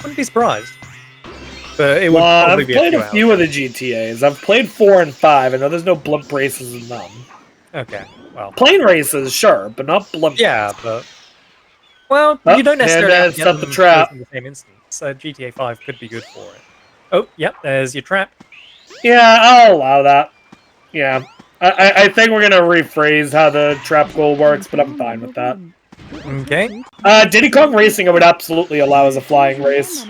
Wouldn't be surprised. But it would probably I've be played a few of the GTAs. I've played 4 and 5. I know there's no blimp races in them. Okay, well... Plane races, sure, but not blimp Yeah, but... Well, Oh, you don't necessarily have to set get the them trap. both in the same instance. GTA 5 could be good for it. Oh, yep, there's your trap. Yeah, I'll allow that. Yeah. I think we're gonna rephrase how the trap goal works, but I'm fine with that. Okay. Diddy Kong Racing I would absolutely allow as a flying race.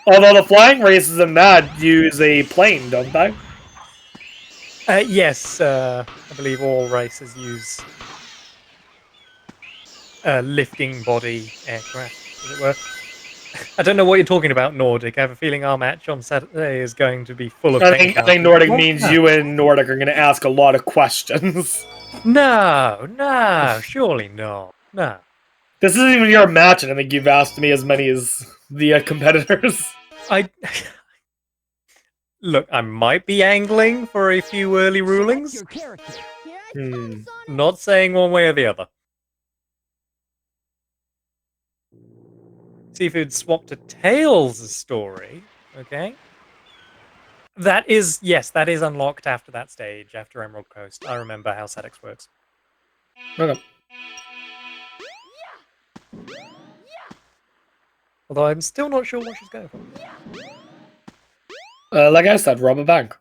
Although the flying races in that use a plane, don't they? Yes, I believe all races use lifting body aircraft, as it were. I don't know what you're talking about, Nordic. I have a feeling our match on Saturday is going to be full of I think technicality. Nordic What? means you and Nordic are going to ask a lot of questions. No, surely not. No. This isn't even your match, and I think you've asked me as many as the competitors. I look, I might be angling for a few early rulings. Your character. Not saying one way or the other. CFood swapped to Tails' story. Okay. That is, yes, that is unlocked after that stage, after Emerald Coast. I remember how Sadix works. Okay. Although I'm still not sure what she's going for. Like I said, rob a bank.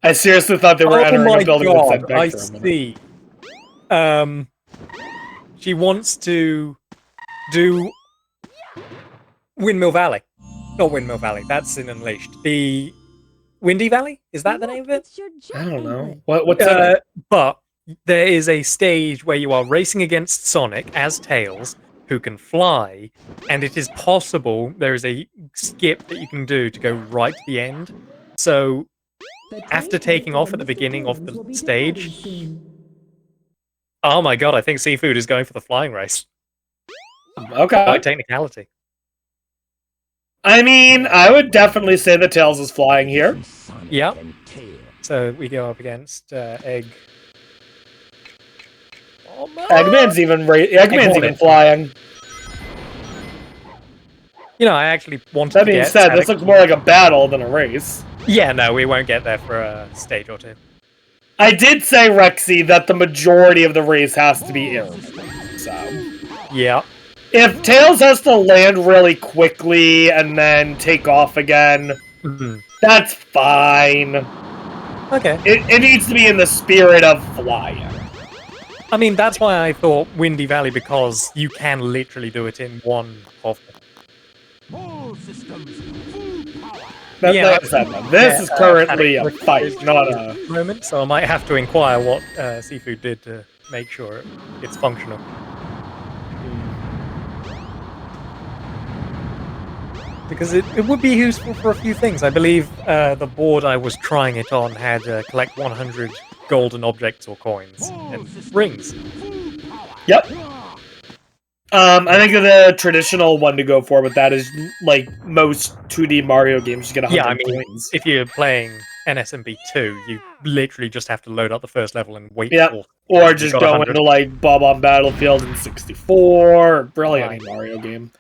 I seriously thought they were entering a building that said bank I for a minute. see. She wants to do Windmill Valley. Not Windmill Valley, that's in Unleashed. The Windy Valley? Is that the name of it? It's your I don't know. anklet. What's in it? But there is a stage where you are racing against Sonic as Tails, who can fly, and it is possible there is a skip that you can do to go right to the end. So after taking off at the beginning of the stage, oh my god, I think CFood is going for the flying race. Okay. By technicality. I mean, I would definitely say the Tails is flying here. Yeah. So we go up against Egg. Oh, no. Eggman's even Hornet. flying. You know, I actually wanted That to being get said, this Sadix- looks more like a battle than a race. Yeah, no, we won't get there for a stage or two. I did say, Rexy, that the majority of the race has to be air. So, Yeah. if Tails has to land really quickly and then take off again, that's fine. Okay. It needs to be in the spirit of flying. I mean, that's why I thought Windy Valley, because you can literally do it in one hover. All systems, full power. Yeah, Like I said, man, this is currently a fight, not a... moment, so I might have to inquire what CFood did to make sure it's functional. Because it would be useful for a few things. I believe the board I was trying it on had collect 100 golden objects or coins and rings. Yep. I think the traditional one to go for with that is like most 2D Mario games, you get 100 Yeah, I mean, coins. if you're playing NSMB 2, you literally just have to load up the first level and wait Yep. for... Or you just got go 100. into like Bob on Battlefield in 64, or really Right. any Mario game.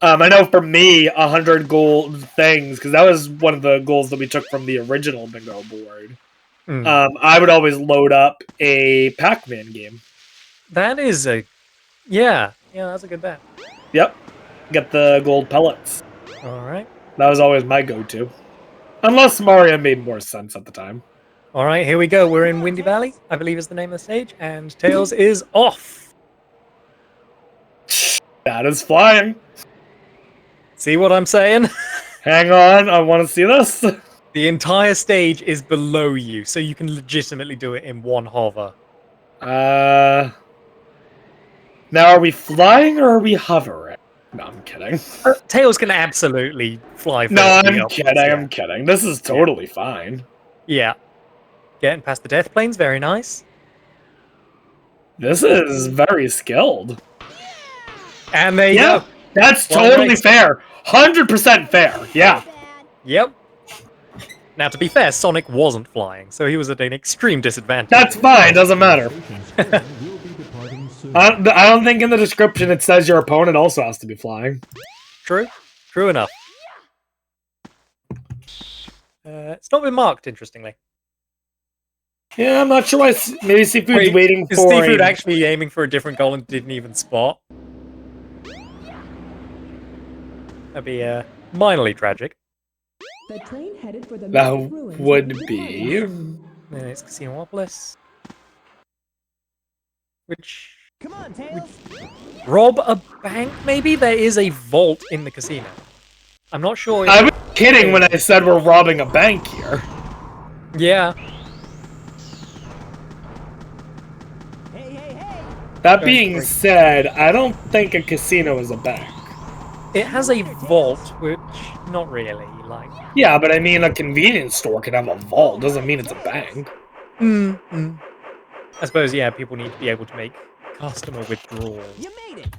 I know for me, 100 gold things, because that was one of the goals that we took from the original bingo board. I would always load up a Pac-Man game. That is a... Yeah, that's a good bet. Yep. Get the gold pellets. Alright. That was always my go-to. Unless Mario made more sense at the time. Alright, here we go. We're in Windy Valley, I believe is the name of the stage, and Tails is off. That is flying. See what I'm saying? Hang on, I want to see this. The entire stage is below you, so you can legitimately do it in one hover. Now are we flying or are we hovering? No, I'm kidding. Tails can absolutely fly. No, vertically I'm upwards, kidding. yeah. I'm kidding. This is totally fine. Yeah. Getting past the death planes, very nice. This is very skilled. And there you go. That's One totally race. fair. 100% fair. Yeah. Yep. Now, to be fair, Sonic wasn't flying, so he was at an extreme disadvantage. That's fine. Doesn't matter. Will be departing soon. I don't think in the description it says your opponent also has to be flying. True. True enough. It's not been marked, interestingly. Yeah, I'm not sure why. Maybe CFood's Wait, waiting is for. CFood actually aiming for a different goal and didn't even spot? That'd be minorly tragic. The train headed for the That Mystic Ruins would will be. departing soon. Then it's Casinopolis. Which... Come on, Tails. Rob a bank, maybe? There is a vault in the casino. I'm not sure. I would kidding when I said we're robbing a bank here. Yeah. Hey, hey, hey! That Don't being worry. said, I don't think a casino is a bank. It has a vault, which not really, like. Yeah, but I mean, a convenience store can have a vault. Doesn't mean it's a bank. I suppose, yeah, people need to be able to make customer withdrawals. You made it!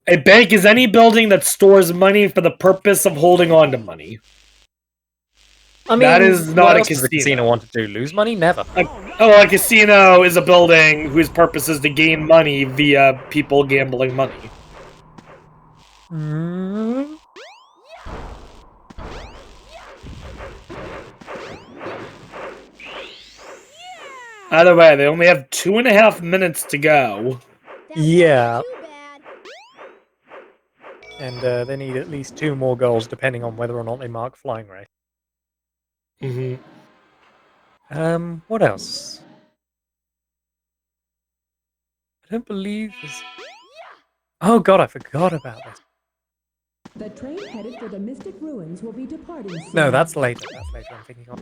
A bank is any building that stores money for the purpose of holding on to money. I mean, That is not what a else does casino. want to do? Lose money? Never. A casino is a building whose purpose is to gain money via people gambling money. Either way, they only have 2.5 minutes to go. Yeah. And they need at least 2 more goals, depending on whether or not they mark flying race. What else? I don't believe there's... Oh god, I forgot about this. The train headed for the Mystic Ruins will be departing soon. No, that's later. That's later. I'm thinking of.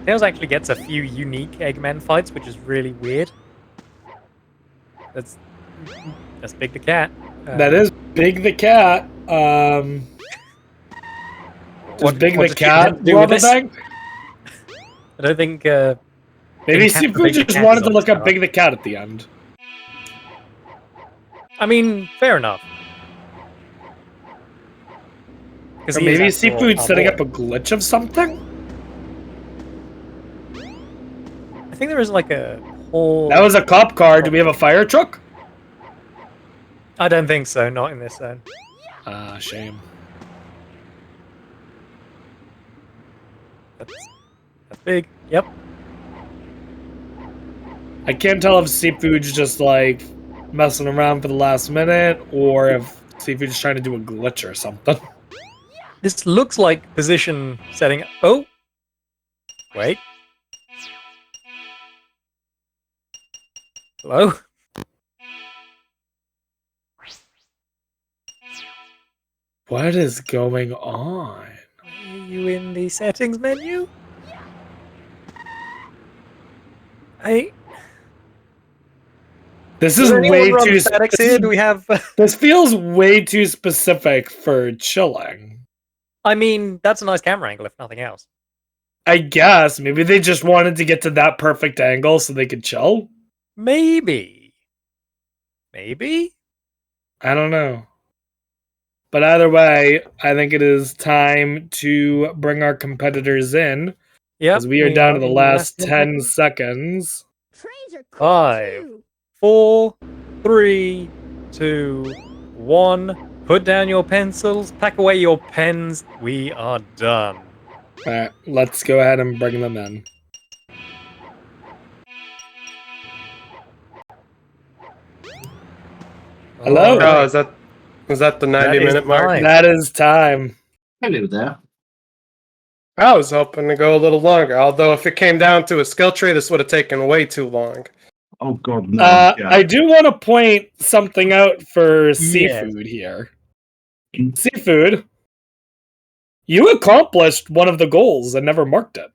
Tails actually gets a few unique Eggman fights, which is really weird. That's Big the Cat. That is Big the Cat. Does Big what the did Cat you do rob with a this? bank? I don't think. Maybe Cat- CFood Big the just Cat wanted is to on look the up card. Big the Cat at the end. I mean, fair enough. Because Or maybe CFood's setting up a glitch of something? I think there is like a whole. That was a cop car. Do we have a fire truck? I don't think so. Not in this zone. Ah, shame. That's big. Yep. I can't tell if CFood's just like messing around for the last minute or if CFood's trying to do a glitch or something. This looks like position setting. Oh, wait. Hello. What is going on? Are you in the settings menu? This Does is anyone way run too statics here? Do we have? This feels way too specific for chilling. I mean, that's a nice camera angle, if nothing else. I guess maybe they just wanted to get to that perfect angle so they could chill. Maybe. Maybe. I don't know. But either way, I think it is time to bring our competitors in. Yeah. Because we are down to the in last 10 10 seconds. Trains are cool 5, too. 4, 3, 2, 1. Put down your pencils. Pack away your pens. We are done. Alright, let's go ahead and bring them in. Hello? All right. Oh, is that the 90-minute mark? time. That is time. Hello there. I was hoping to go a little longer, although if it came down to a skill tree, this would have taken way too long. Oh god, no. I do want to point something out for CFood here. CFood, you accomplished one of the goals and never marked it.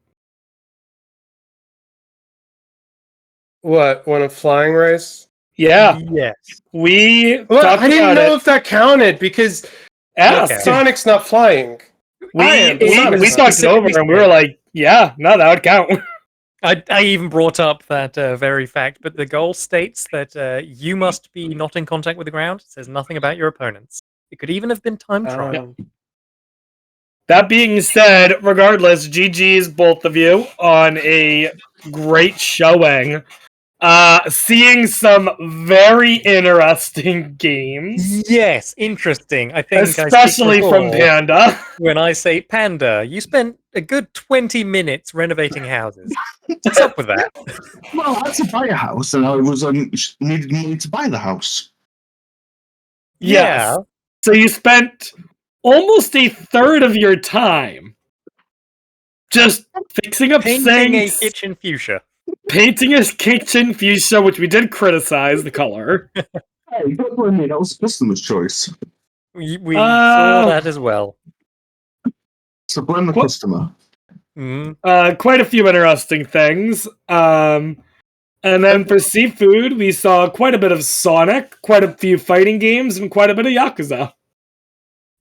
What, when a flying race? Yeah, Yes. we Well, talked I didn't about know it. if that counted because Yeah, Sonic's not flying. we Sonic's talked it over and we were like, yeah, no, that would count. I even brought up that very fact, but the goal states that you must be not in contact with the ground. It says nothing about your opponents. It could even have been time trial. That being said, regardless, GG's both of you on a great showing. Seeing some very interesting games. Yes, interesting. I think Especially from Panda. When I say Panda, you spent a good 20 minutes renovating houses. What's up with that? Well, I had to buy a house, and I was needed money to buy the house. Yes. So you spent almost a third of your time just fixing up Painting sinks, a kitchen fuchsia. painting a kitchen fuchsia, which we did criticize the color. Hey, don't blame me. That was customer's choice. We saw that as well. So blame the customer. Quite a few interesting things. And then for CFood, we saw quite a bit of Sonic, quite a few fighting games, and quite a bit of Yakuza.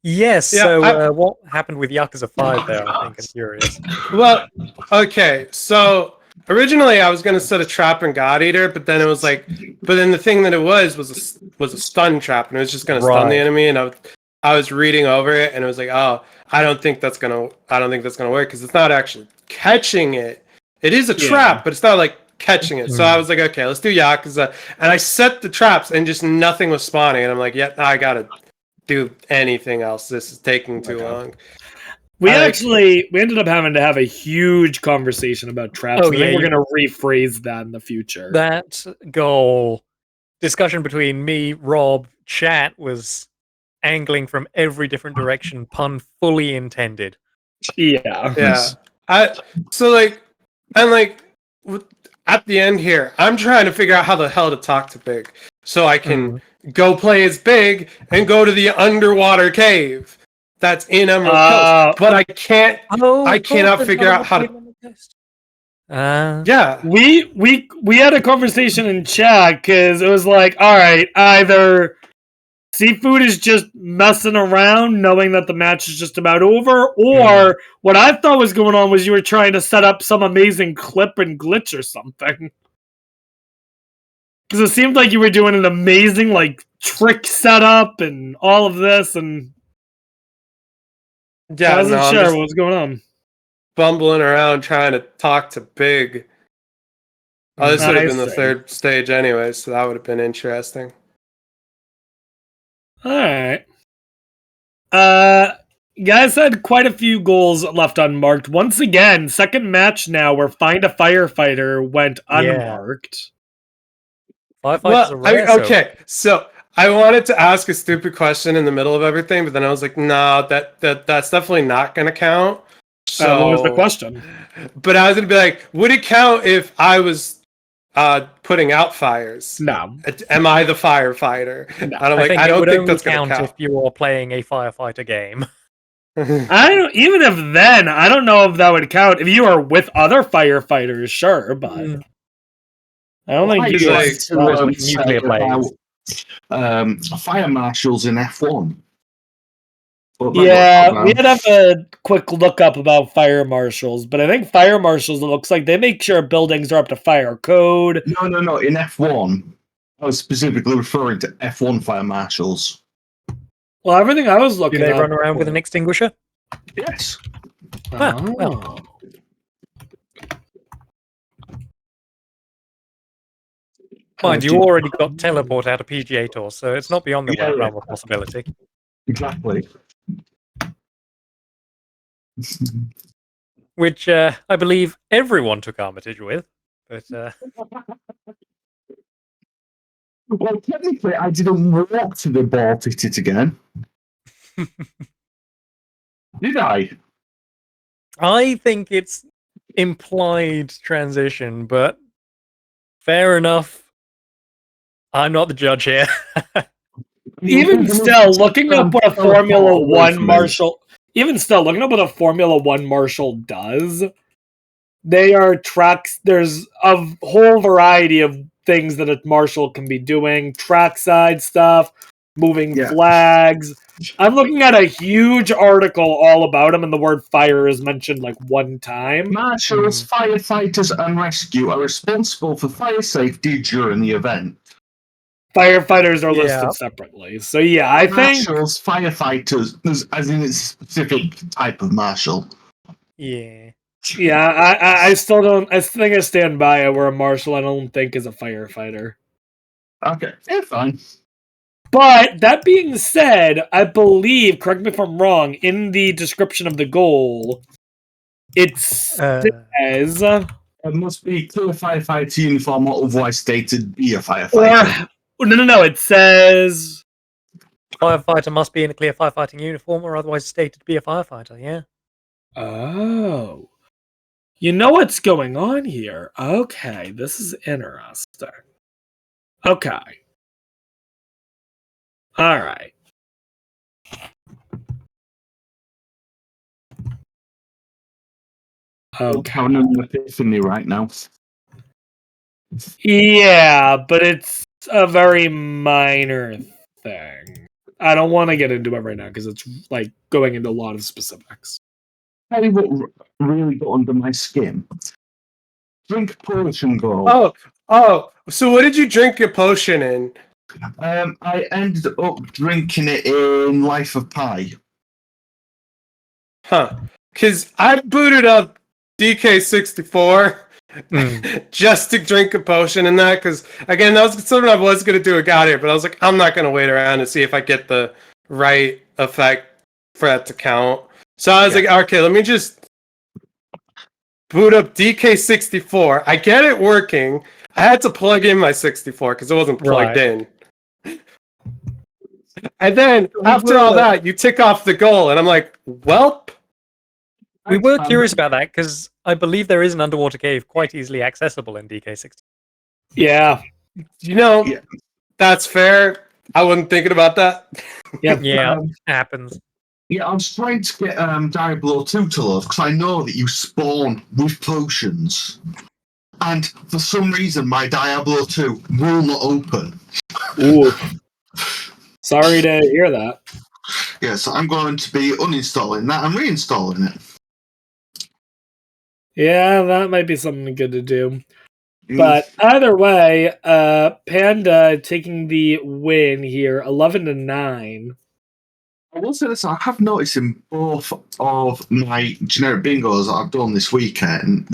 Yes, Yeah, so what happened with Yakuza 5 there, I think I'm curious. Well, okay, so originally I was gonna set a trap in God Eater, but then it was like, but then the thing that it was a stun trap, and it was just gonna stun the Right. enemy, and I was reading over it, and it was like, oh, I don't think that's gonna work because it's not actually catching it. It is a trap, but it's not like catching it. So I was like, okay, let's do Yakuza, and I set the traps, and just nothing was spawning, and I'm like, yeah, I gotta do anything else. This is taking too long. We ended up having to have a huge conversation about traps. Oh, I yeah, think we're going to rephrase that in the future. That goal discussion between me, Rob, chat was angling from every different direction, pun fully intended. Yeah. Yeah. So like, and like at the end here, I'm trying to figure out how the hell to talk to Big so I can go play as Big and go to the underwater cave that's in Emerald Coast. But I can't. I cannot figure out how to. Yeah. We had a conversation in chat because it was like, all right, either CFood is just messing around knowing that the match is just about over, or what I thought was going on was you were trying to set up some amazing clip and glitch or something. Because it seemed like you were doing an amazing like trick setup and all of this, and I wasn't sure what was going on. Bumbling around trying to talk to Big. Oh, this would have been the third stage anyway, so that would have been interesting. Alright. Guys had quite a few goals left unmarked. Once again, second match now where Find a Firefighter went unmarked. Okay, so I wanted to ask a stupid question in the middle of everything, but then I was like, no, that's definitely not going to count. So what was the question? But I was going to be like, would it count if I was putting out fires? No. Am I the firefighter? No. And I'm like, I don't think that's going to count if you are playing a firefighter game. Even if then, I don't know if that would count. If you are with other firefighters, sure, but I don't think you guys nuclear about fire marshals in F1. Yeah, we had to have a quick look up about fire marshals, but I think fire marshals, it looks like they make sure buildings are up to fire code. No. In F1, I was specifically referring to F1 fire marshals. Well, everything I was looking at. Do they run around with an extinguisher? Yes. Well. Mind you, already got teleport out of PGA Tour, so it's not beyond the realm of possibility. Exactly. Which I believe everyone took Armitage with, but well, technically, I didn't walk to the ball it again. Did I? I think it's implied transition, but fair enough. I'm not the judge here. Even still, looking up what a Formula One marshal does, they are tracks. There's a whole variety of things that a marshal can be doing: trackside stuff, moving flags. I'm looking at a huge article all about them, and the word fire is mentioned like one time. Marshals, firefighters, and rescue are responsible for fire safety during the event. Firefighters are listed separately. So yeah, I think marshals, firefighters, as in it's a specific type of marshal. Yeah. Yeah, I still don't. I think I stand by it. Where a marshal, I don't think is a firefighter. Okay, fine. But that being said, I believe, correct me if I'm wrong, in the description of the goal, it says it must be clear firefighter uniform or otherwise stated be a firefighter. No. It says firefighter must be in a clear firefighting uniform or otherwise stated to be a firefighter. Yeah. Oh. You know what's going on here? Okay, this is interesting. Okay. All right. Oh, I'm having an epiphany right now. yeah, but it's a very minor thing. I don't want to get into it right now because it's like going into a lot of specifics. Tell you what really got under my skin. Drink potion gold. So what did you drink your potion in? I ended up drinking it in Life of Pi. Huh? Because I booted up DK64 just to drink a potion in that. Because again, that was something I was gonna do. I got here, but I was like, I'm not gonna wait around to see if I get the right effect for that to count. So I was like, okay, let me just boot up DK64. I get it working. I had to plug in my 64 because it wasn't plugged in. And then after all that, you tick off the goal, and I'm like, welp. We were curious about that because I believe there is an underwater cave quite easily accessible in DK60. Yeah. You know, that's fair. I wasn't thinking about that. Yeah, happens. Yeah, I was trying to get Diablo 2 to load because I know that you spawn with potions. And for some reason, my Diablo 2 will not open. Ooh. Sorry to hear that. Yeah, so I'm going to be uninstalling that and reinstalling it. Yeah, that might be something good to do. But either way, Panda taking the win here, 11-9. I will say this, I have noticed in both of my generic bingos that I've done this week, I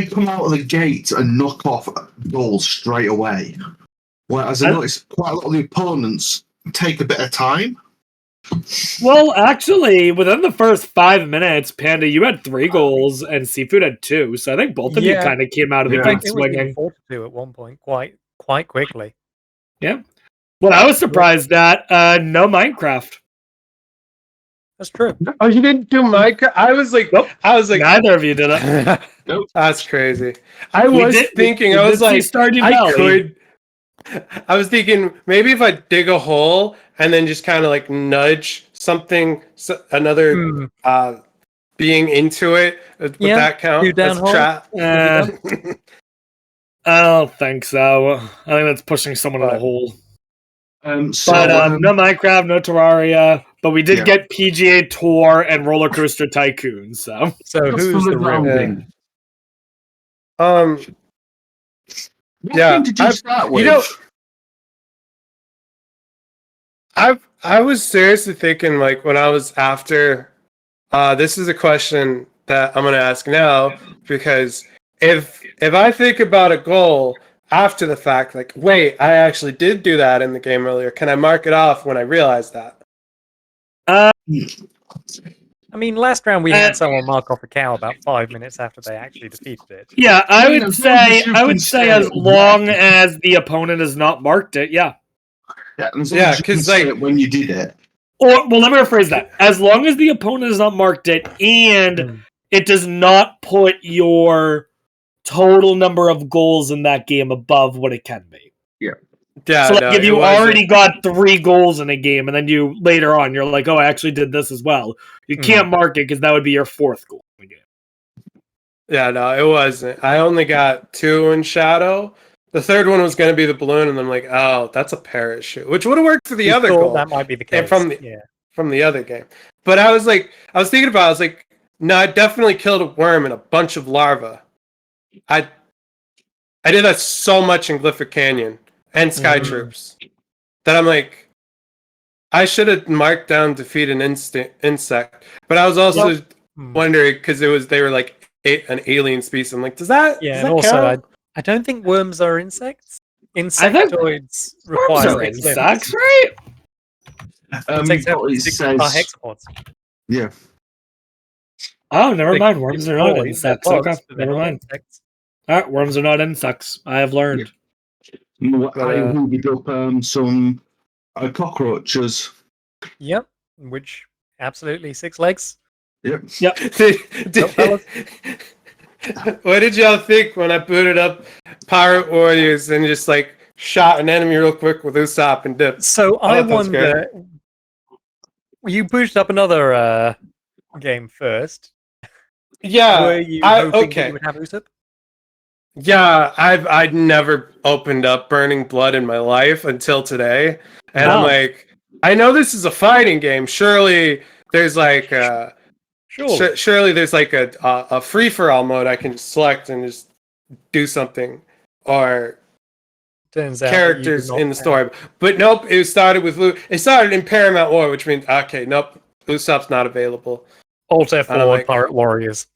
come out of the gate and knock off goals straight away. Whereas I noticed quite a lot of the opponents take a bit of time. Well, actually, within the first 5 minutes, Panda, you had 3 goals and CFood had 2. So I think both of you kind of came out of the gate swinging. 4-2 at one point, quite quickly. Yeah. What I was surprised at, no Minecraft. That's true. Oh, you didn't do Minecraft? I was like, neither of you did it. That's crazy. I was thinking, I was thinking maybe if I dig a hole and then just kind of like nudge something, another being into it, would that count as a trap? I don't think so. I think that's pushing someone in a hole. No Minecraft, no Terraria, but we did get PGA Tour and Roller Coaster Tycoon. So who's the real thing? What yeah, did you start with? You know, I was seriously thinking, like, when I was after. This is a question that I'm going to ask now, because if I think about a goal after the fact, like, wait, I actually did do that in the game earlier, can I mark it off when I realize that? I mean, last round we had someone mark off a cow about 5 minutes after they actually defeated it. Yeah, I would say as long as the opponent has not marked it, yeah. Yeah, because like when you did it. Or well, let me rephrase that. As long as the opponent has not marked it and it does not put your total number of goals in that game above what it can be. Yeah. So like if you already got 3 goals in a game and then you later on you're like, oh, I actually did this as well. You can't mark it because that would be your 4th goal in the game. Yeah, no, it wasn't. I only got 2 in Shadow. The 3rd one was going to be the balloon, and I'm like, oh, that's a parachute, which would have worked for the other goal. That might be the case. From the other game. But I was thinking about it, I was like, no, I definitely killed a worm and a bunch of larvae. I did that so much in Glyphic Canyon and Sky Troops that I'm like, I should have marked down defeat an insect. But I was also wondering, because they were like an alien species. I'm like, does that count? I don't think worms are insects. Insectoids require insects, right? Insects are hexapods. Yeah. Oh, never mind. Worms are not insects. Okay, never mind. All right, worms are not insects. I have learned. I hoovered up some cockroaches. Yep, which absolutely 6 legs. Yep. What did y'all think when I booted up Pirate Warriors and just like shot an enemy real quick with Usopp and dipped? So I wonder, you pushed up another game first. Yeah. Were you hoping that okay. you would have Usopp? Yeah, I'd never opened up Burning Blood in my life until today, and I'm No. like, I know this is a fighting game. Surely there's like surely there's like a free for all mode I can just select and just do something, or Turns out characters that you in the story. But nope, it started with it started in Paramount War, which means okay, nope, Usopp's not available. Alt F4 And I'm like- Pirate Warriors.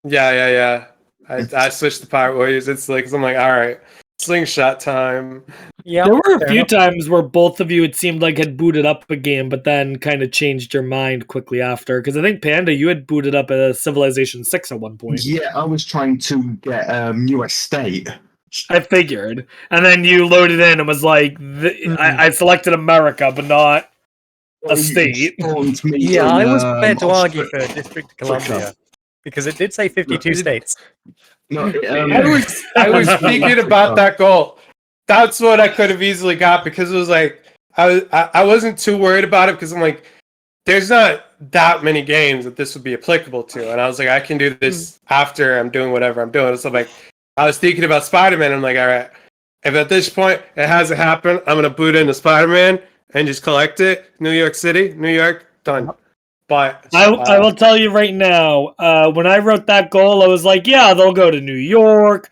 Yeah. I switched to Pirate Warriors. It's like, 'cause I'm like, all right, slingshot time. Yeah, There were a few times where both of you, it seemed like, had booted up a game, but then kind of changed your mind quickly after. Because I think, Panda, you had booted up a Civilization 6 at one point. Yeah, I was trying to get New Estate. I figured. And then you loaded in and was like, I selected America, but not a state. Yeah, I was prepared to argue for District of Columbia. Because it did say 52 states. No, I was thinking about that goal. That's what I could have easily got, because it was like I wasn't too worried about it, because I'm like, there's not that many games that this would be applicable to, and I was like, I can do this after I'm doing whatever I'm doing. So like, I was thinking about Spider-Man. I'm like, all right, if at this point it hasn't happened, I'm gonna boot into Spider-Man and just collect it. New York City, New York, done. But I will tell you right now, when I wrote that goal, I was like, yeah, they'll go to New York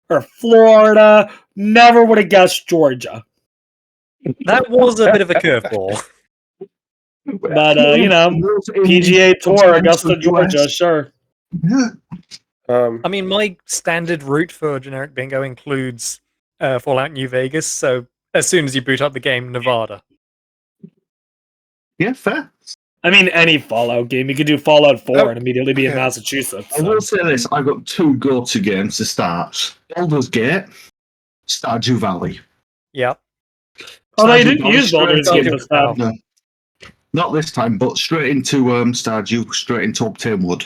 or Florida. Never would have guessed Georgia. That was a bit of a curveball. But, PGA Tour, Augusta, Georgia, sure. Yeah. I mean, my standard route for generic bingo includes Fallout New Vegas, so as soon as you boot up the game, Nevada. Yeah, fair. I mean, any Fallout game. You could do Fallout 4 and immediately be in Massachusetts. I will say this, I've got two go-to games to start. Baldur's Gate, Stardew Valley. Yep. Oh, no, you didn't use Baldur's Gate this time. No. Not this time, but straight into Stardew, straight into Obtain Wood.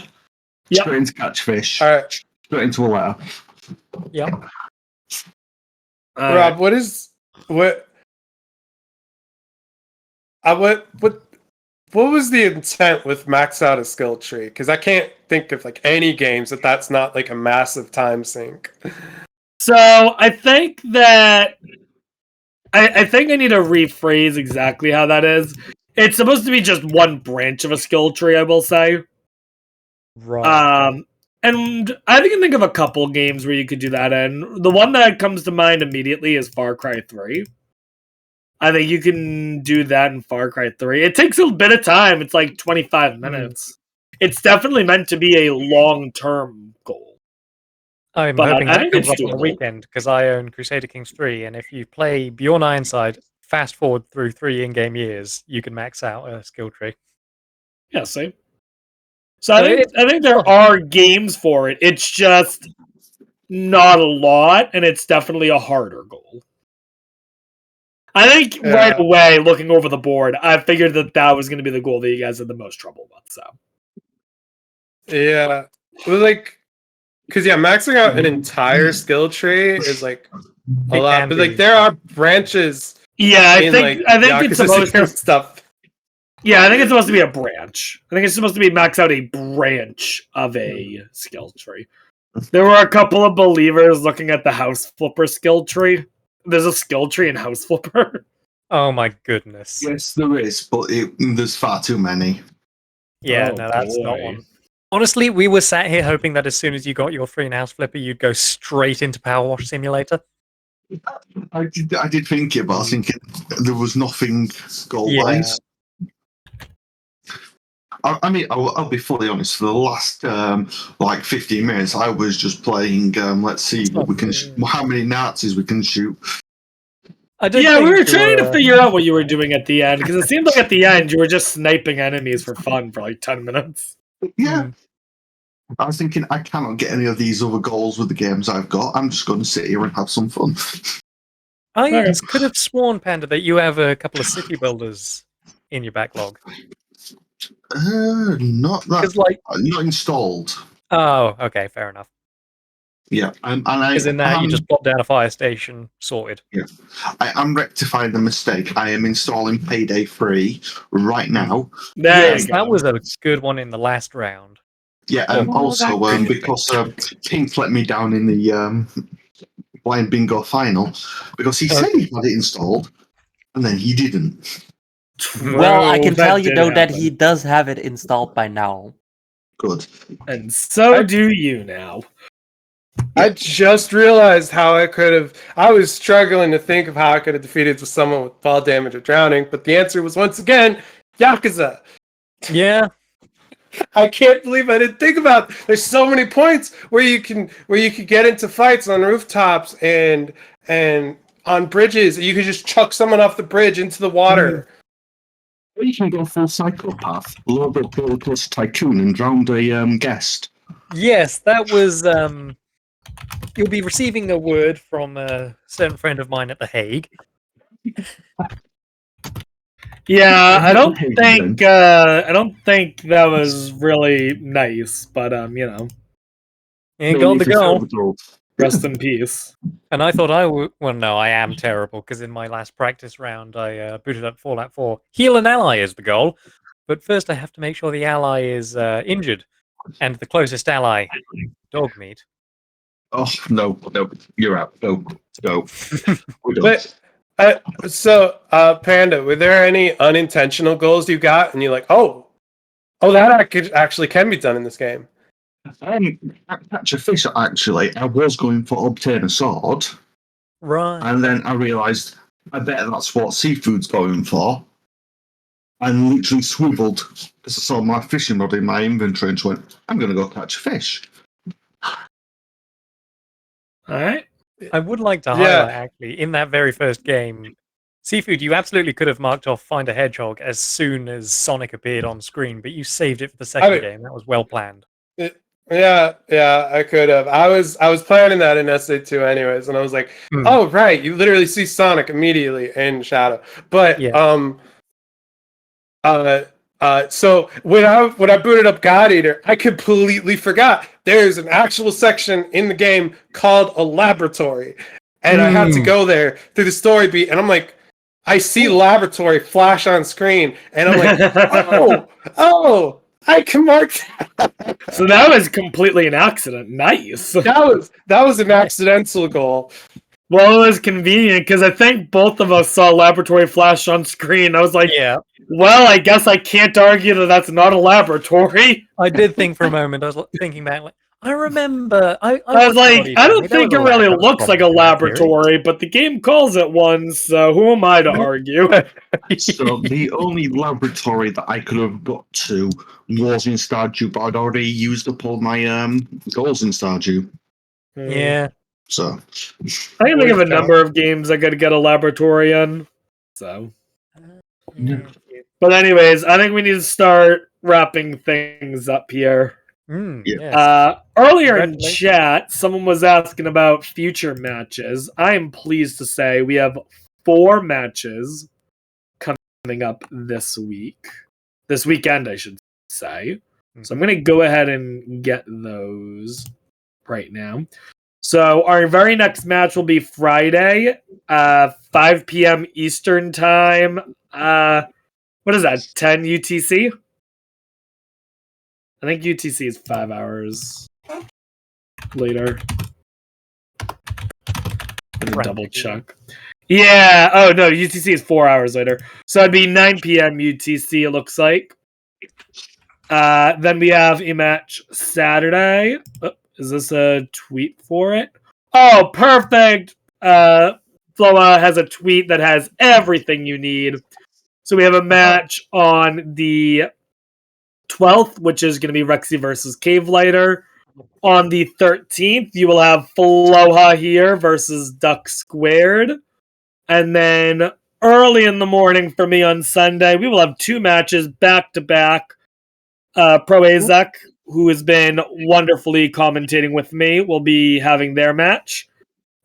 Yep. Straight into Catch Fish. all right, Straight into a letter. Yep. Rob, what was the intent with max out a skill tree? Because I can't think of like any games that's not like a massive time sink. So I think that I think I need to rephrase exactly how that is. It's supposed to be just one branch of a skill tree, I will say. Right. And I can think of a couple games where you could do that in. The one that comes to mind immediately is Far Cry 3. I think you can do that in Far Cry 3. It takes a bit of time. It's like 25 minutes. It's definitely meant to be a long-term goal. I'm But hoping I that think comes it's up on the doable. weekend, because I own Crusader Kings 3, and if you play Bjorn Ironside, fast forward through 3 in-game years, you can max out a skill tree. Yeah, same. So I think there are games for it. It's just not a lot, and it's definitely a harder goal. I think right away, looking over the board, I figured that was going to be the goal that you guys had the most trouble with. So Yeah, well, like, because maxing out an entire skill tree is like a lot, but like there are branches. Yeah, I think it's supposed to stuff. Yeah, I think it's supposed to be a branch. I think it's supposed to be max out a branch of a skill tree. There were a couple of believers looking at the House Flipper skill tree. There's a skill tree in House Flipper. Oh my goodness. Yes, there is, but there's far too many. Yeah, no, that's not one. Honestly, we were sat here hoping that as soon as you got your free House Flipper, you'd go straight into Power Wash Simulator. I did think it, but I was thinking there was nothing goal-wise. I mean, I'll be fully honest. For the last 15 minutes, I was just playing. Let's see what we can. How many Nazis we can shoot? We were trying to figure out what you were doing at the end, because it seemed like at the end you were just sniping enemies for fun for like 10 minutes. Yeah. I was thinking, I cannot get any of these other goals with the games I've got. I'm just going to sit here and have some fun. I could have sworn, Panda, that you have a couple of city builders in your backlog. Not that. Not installed. Oh, okay, fair enough. Yeah, because in that you just plop down a fire station, sorted. Yeah, I'm rectifying the mistake. I am installing Payday 3 right now. Yes, that was a good one in the last round. Yeah, also because Pink let me down in the blind bingo final because he said he had it installed and then he didn't. Well, I can that tell you did though that happen. he does have it installed by now. Good. And so do you now. I just realized how I could have. I was struggling to think of how I could have defeated someone with fall damage or drowning, but the answer was once again Yakuza. Yeah. I can't believe I didn't think about. There's so many points where you can get into fights on rooftops and on bridges. You could just chuck someone off the bridge into the water. Or you can go full psychopath, load up Roller Coaster Tycoon and drown a guest. Yes, that was. You'll be receiving a word from a certain friend of mine at The Hague. Yeah, I don't Okay, think that was really nice, but you know, And got the goal. rest in peace. And I thought I would. Well, no, I am terrible because in my last practice round, I booted up Fallout 4. Heal an ally is the goal, but first I have to make sure the ally is injured, and the closest ally, dog meat. Oh no, you're out. Go. We're done. But Panda, were there any unintentional goals you got, and you're like, oh, that actually can be done in this game? Catch a fish. Actually, I was going for obtain a sword, Right. and then I realised I bet that's what CFood's going for. And literally swiveled because I saw my fishing rod in my inventory and went, I'm going to go catch a fish. All right. I would like to highlight, actually, in that very first game, CFood, you absolutely could have marked off Find a Hedgehog as soon as Sonic appeared on screen, but you saved it for the second game. That was well planned. Yeah, I could have. I was planning that in SA2 anyways, and I was like, oh, right, you literally see Sonic immediately in Shadow. But, so when I booted up God Eater, I completely forgot there's an actual section in the game called a laboratory, and I had to go there through the story beat, and I'm like, I see laboratory flash on screen, and I'm like, oh, I can mark that. So that was completely an accident. Nice. That was an accidental goal. Well, it was convenient because I think both of us saw laboratory flash on screen. I was like, well, I guess I can't argue that that's not a laboratory. I did think for a moment. I was thinking back, like, I remember. I was like, I don't think it really looks like a laboratory, but the game calls it one, so who am I to argue? So the only laboratory that I could have got to was in Stardew, but I'd already used up all my goals in Stardew. Yeah. So I can think of a number of games I could get a laboratory in. So, but anyways, I think we need to start wrapping things up here. Earlier in chat, someone was asking about future matches. I am pleased to say we have 4 matches coming up this weekend, I should say. So I'm going to go ahead and get those right now. So our very next match will be Friday, 5 p.m. Eastern time. What is that, 10 UTC? I think UTC is 5 hours later. Double check. Yeah. Oh, no, UTC is 4 hours later. So it'd be 9 p.m. UTC, it looks like. Then we have a match Saturday. Oh, is this a tweet for it? Oh, perfect. Floa has a tweet that has everything you need. So we have a match on the 12th, which is going to be Rexy versus Cave Lighter. On the 13th, you will have Floha here versus Duck Squared. And then early in the morning for me on Sunday, we will have 2 matches back-to-back. Pro Azek, who has been wonderfully commentating with me, will be having their match.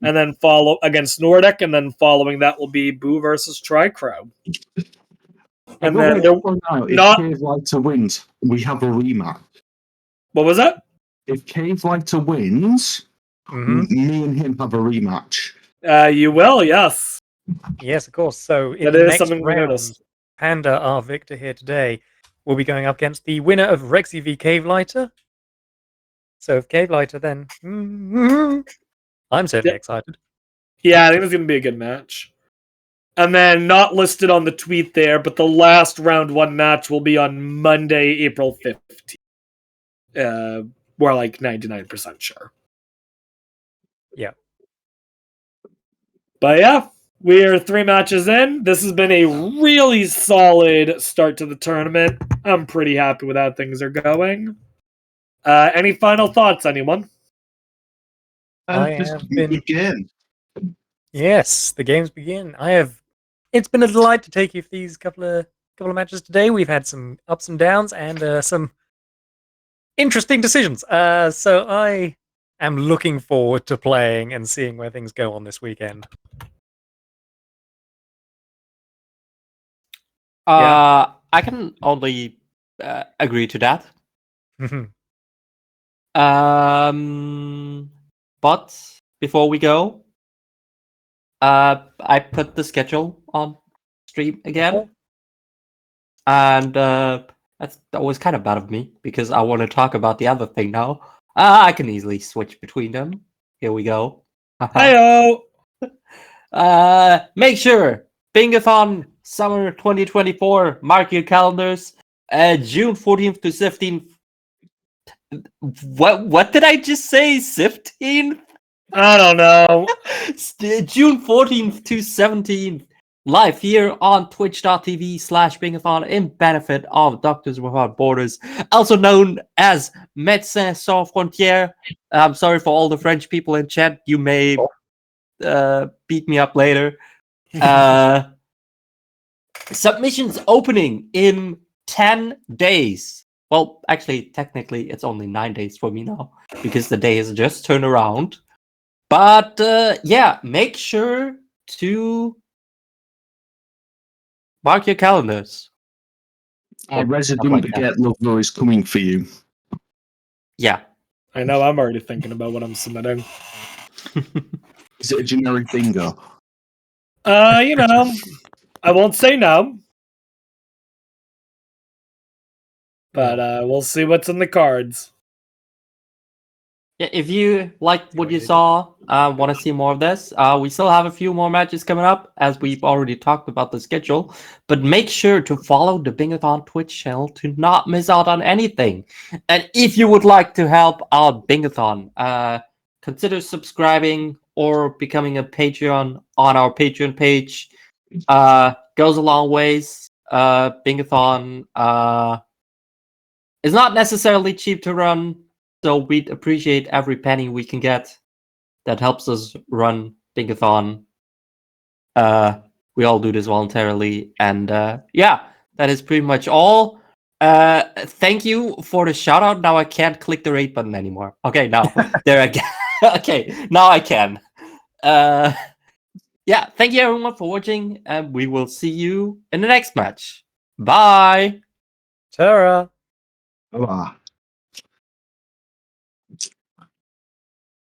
And then follow against Nordic, and then following that will be Boo versus Tricrow. And then if Cave Lighter wins, we have a rematch. What was that? If Cave Lighter wins, me and him have a rematch. You will, yes. Yes, of course. So in the next round, Panda, our victor here today, will be going up against the winner of Rexy v Cave Lighter, So if Cave Lighter, then I'm certainly excited. Yeah, I think it's going to be a good match. And then not listed on the tweet there, but the last round 1 match will be on Monday, April 15th. We're like 99% sure. Yeah. But yeah, we are 3 matches in. This has been a really solid start to the tournament. I'm pretty happy with how things are going. Any final thoughts, anyone? I Just have been- begin. Yes, the games begin. It's been a delight to take you for these couple of matches today. We've had some ups and downs and some interesting decisions. So I am looking forward to playing and seeing where things go on this weekend. I can only agree to that. But before we go, I put the schedule on stream again, and that was kind of bad of me because I want to talk about the other thing now. I can easily switch between them. Here we go. Heyo! Make sure Bingathon Summer 2024. Mark your calendars. June 14th to 15th. What did I just say? 15th? I don't know. June 14th to 17th. Live here on twitch.tv/Bingathon in benefit of Doctors Without Borders, also known as Médecins Sans Frontières. I'm sorry for all the French people in chat. You may beat me up later. Submissions opening in 10 days. Well, actually, technically, it's only 9 days for me now because the day has just turned around. But yeah, make sure to mark your calendars. Resident Baguette Lover is coming for you. Yeah. I know, I'm already thinking about what I'm submitting. Is it a generic bingo? You know, I won't say no. But we'll see what's in the cards. Yeah, if you like what you saw, want to see more of this, we still have a few more matches coming up, as we've already talked about the schedule. But make sure to follow the Bingathon Twitch channel to not miss out on anything. And if you would like to help out Bingathon, consider subscribing or becoming a Patreon on our Patreon page. Goes a long ways. Bingathon is not necessarily cheap to run. So we'd appreciate every penny we can get that helps us run Bingathon. We all do this voluntarily. And yeah, that is pretty much all. Thank you for the shout out. Now I can't click the rate button anymore. Okay, now there I can. Okay, now I can. Yeah, thank you everyone for watching, and we will see you in the next match. Bye. Tara. Bye.